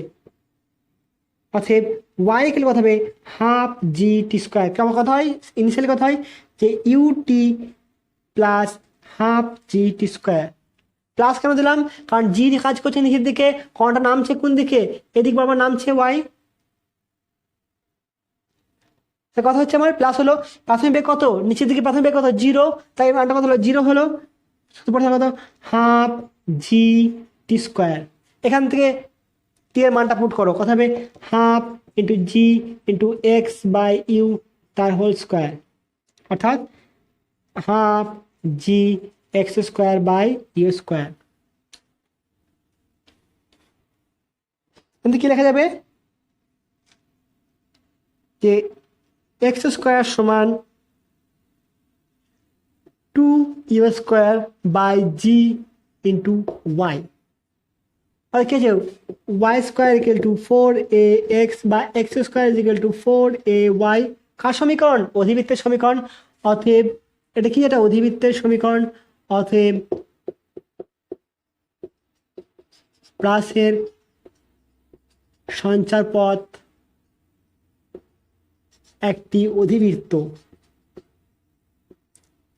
Speaker 1: অতএব ওয়াই ইকুয়াল কত হবে হাফ জি টি স্কোয়ার। কেমন কথা হয়, ইনিশিয়ালি কথা হয় যে U T plus half G T square. Plus কেন দিলাম, কারণ জি কাজ করছে নিচের দিকে, কণাটা নামছে কোন দিকে, এদিক বরাবর নামছে ওয়াই। কথা হচ্ছে আমার প্লাস হলো প্রাথমিক বেগ কত, নিচের দিকে প্রাথমিক বেগ কত 0, তাই মানটা কত হলো 0 হলো, কত হাফ জি টি স্কোয়ার। এখান থেকে টি এর মানটা পুট করো, কথা হবে half into G into X by U তার হোল স্কোয়ার, অর্থাৎ half G X square by you square. কিন্তু কি লেখা যাবে যে এক্স স্কোয়ার সমান 2 you square by G into Y. আর কি আছে Y square equal to 4ax বা X square equal to 4ay। কার সমীকরণ, অধিবৃত্তের সমীকরণ। অতএব এটা কি, এটা অধিবৃত্তের সমীকরণ। অতএব প্লাসের সঞ্চার পথ একটি অধিবৃত্ত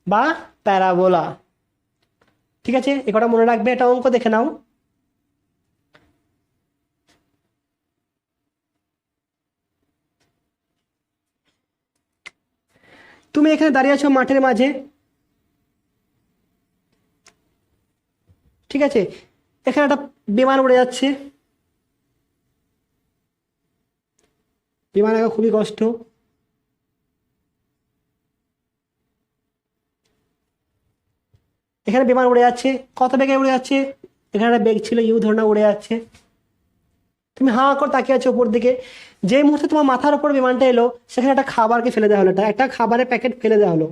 Speaker 1: বা প্যারাবোলা। ঠিক আছে, এ কথা মনে রাখবে, এটা অঙ্ক দেখে নাও। তুমি এখানে দাঁড়িয়ে আছো মাঠের মাঝে, ঠিক আছে, এখানে একটা বিমান উড়ে যাচ্ছে, বিমান আঁকা খুবই কষ্ট। এখানে বিমান উড়ে যাচ্ছে, কত বেগে উড়ে যাচ্ছে, এখানে একটা বেগ ছিল ইউ ধরনা উড়ে যাচ্ছে। তুমি হাঁ করে তাকিয়ে আছো উপর দিকে, যে মুহূর্তে তোমার মাথার উপর বিমানটা এলো সেখানে একটা খাবারকে ফেলে দেওয়া হলো, একটা খাবারের প্যাকেট ফেলে দেওয়া হলো,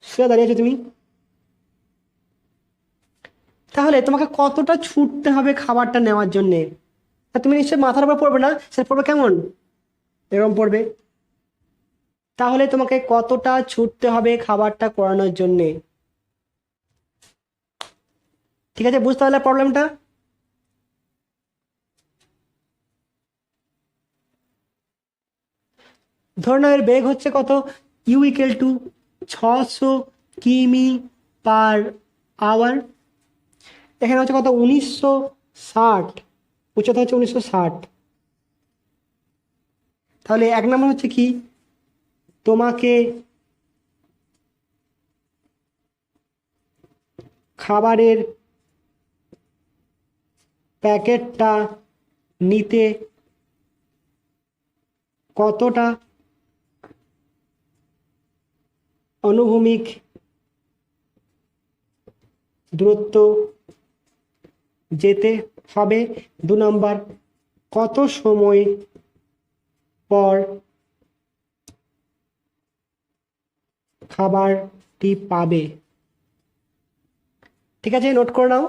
Speaker 1: শুয়ে দাঁড়িয়ে আছো তুমি। তাহলে তোমাকে কতটা ছুটতে হবে খাবারটা নেওয়ার জন্যে, তুমি নিশ্চয়ই মাথার উপর পড়বে না, সেটা পড়বে কেমন, এরকম পড়বে। তাহলে তোমাকে কতটা ছুটতে হবে খাবারটা করানোর জন্যে। ঠিক আছে, বুঝতে পারলে প্রবলেমটা। ধরুন এর বেগ হচ্ছে কত, ইউ ইকুয়াল টু 600 কিমি পার আওয়ার। এখানে হচ্ছে কত 1960, উচ্চতা হচ্ছে 1960। তাহলে 1 নম্বর হচ্ছে কি, তোমাকে খাবারের প্যাকেটটা নিতে কতটা অনুভূমিক দূরত্ব যেতে হবে। 2 নম্বর, কত সময় পর খাবারটি পাবে। ঠিক আছে, নোট করে নাও।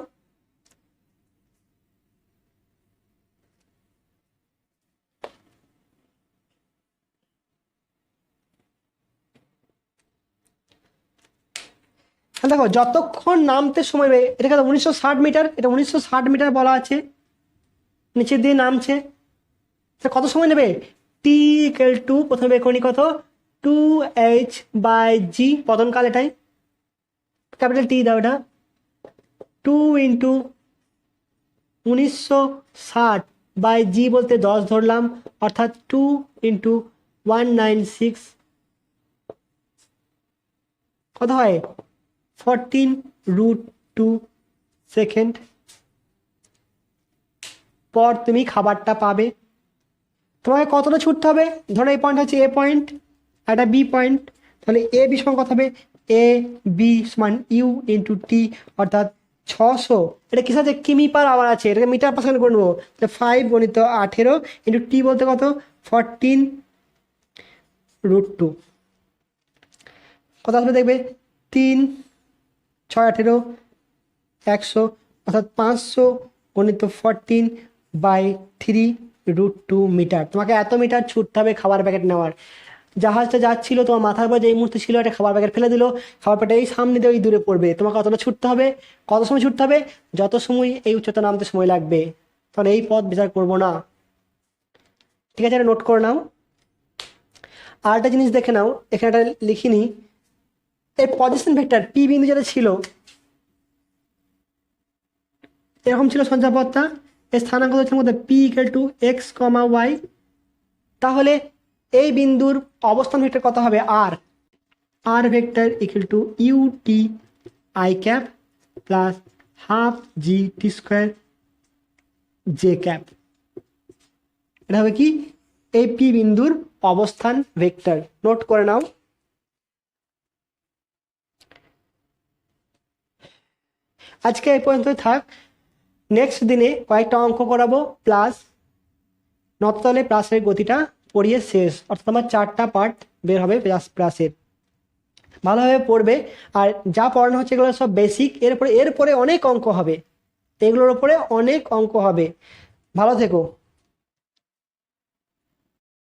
Speaker 1: দেখো যতক্ষণ নামতে সময় নেবে, এটা কত 1960 মিটার, এটা 1960 মিটার বলা আছে, নিচে দিয়ে নামছে, কত সময় নেবে, টি ইকুয়াল টু প্রথমে বের করি কত 2h/g পতনকাল, এটাই ক্যাপিটাল টি দাও, এটা 2 ইন্টু 1960/g বলতে 10 ধরলাম, অর্থাৎ 2 ইন্টু 196 কত হয় 14√2 সেকেন্ড পর তুমি খাবারটা পাবে। তোমাকে কতটা ছুটতে হবে, ধরো এই পয়েন্ট হচ্ছে এ পয়েন্ট, একটা বি পয়েন্ট, তাহলে এ বি সমান কত হবে, এ বি সমান ইউ ইন্টু টি, অর্থাৎ 600, এটা কিসে আছে, কিমি পার আওয়ার আছে, এটাকে মিটার পার সেকেন্ড করে নেবো, তাহলে 5 × 18 ইন্টু টি বলতে কত 14√2, কত আসবে দেখবে 3 6 18 100, অর্থাৎ 500 × 14/3√2 মিটার। তোমাকে এত মিটার ছুটতে হবে খাবার প্যাকেট নেওয়ার। জাহাজটা যাচ্ছিল, তোমার মাথার উপর যে এই মুহূর্তে ছিল, একটা খাবার প্যাকেট ফেলে দিল, খাবার প্যাকেট এই সামনে দিয়ে ওই দূরে পড়বে, তোমাকে কতটা ছুটতে হবে, কত সময় ছুটতে হবে, যত সময় এই উচ্চতা নামতে সময় লাগবে, তখন এই পথ বিচার করবো না। ঠিক আছে, এটা নোট করে নাও। আর একটা জিনিস দেখে নাও, এখানে একটা লিখিনি, এই পজিশন ভেক্টর পি বিন্দু যেটা ছিল, এরকম ছিল সঞ্চারপথটা, এর স্থানাঙ্ক হচ্ছে মধ্যে P equal to X comma Y, তাহলে এই বিন্দুর অবস্থান ভেক্টর কত হবে, আর vector equal to U T I cap plus half G T square J cap, এটা হবে কি এই পি বিন্দুর অবস্থান ভেক্টর। নোট করে নাও। আজকে এই পর্যন্তই থাক, নেক্সট দিনে কয়েকটা অঙ্ক করাবো, প্লাস নততলে প্লাসের গতিটা পড়িয়ে শেষ, অর্থাৎ আমার 4টা পার্ট বের হবে প্লাসের। ভালোভাবে পড়বে, আর যা পড়ানো হচ্ছে এগুলো সব বেসিক, এরপরে অনেক অঙ্ক হবে, এগুলোর ওপরে অনেক অঙ্ক হবে। ভালো থেকো।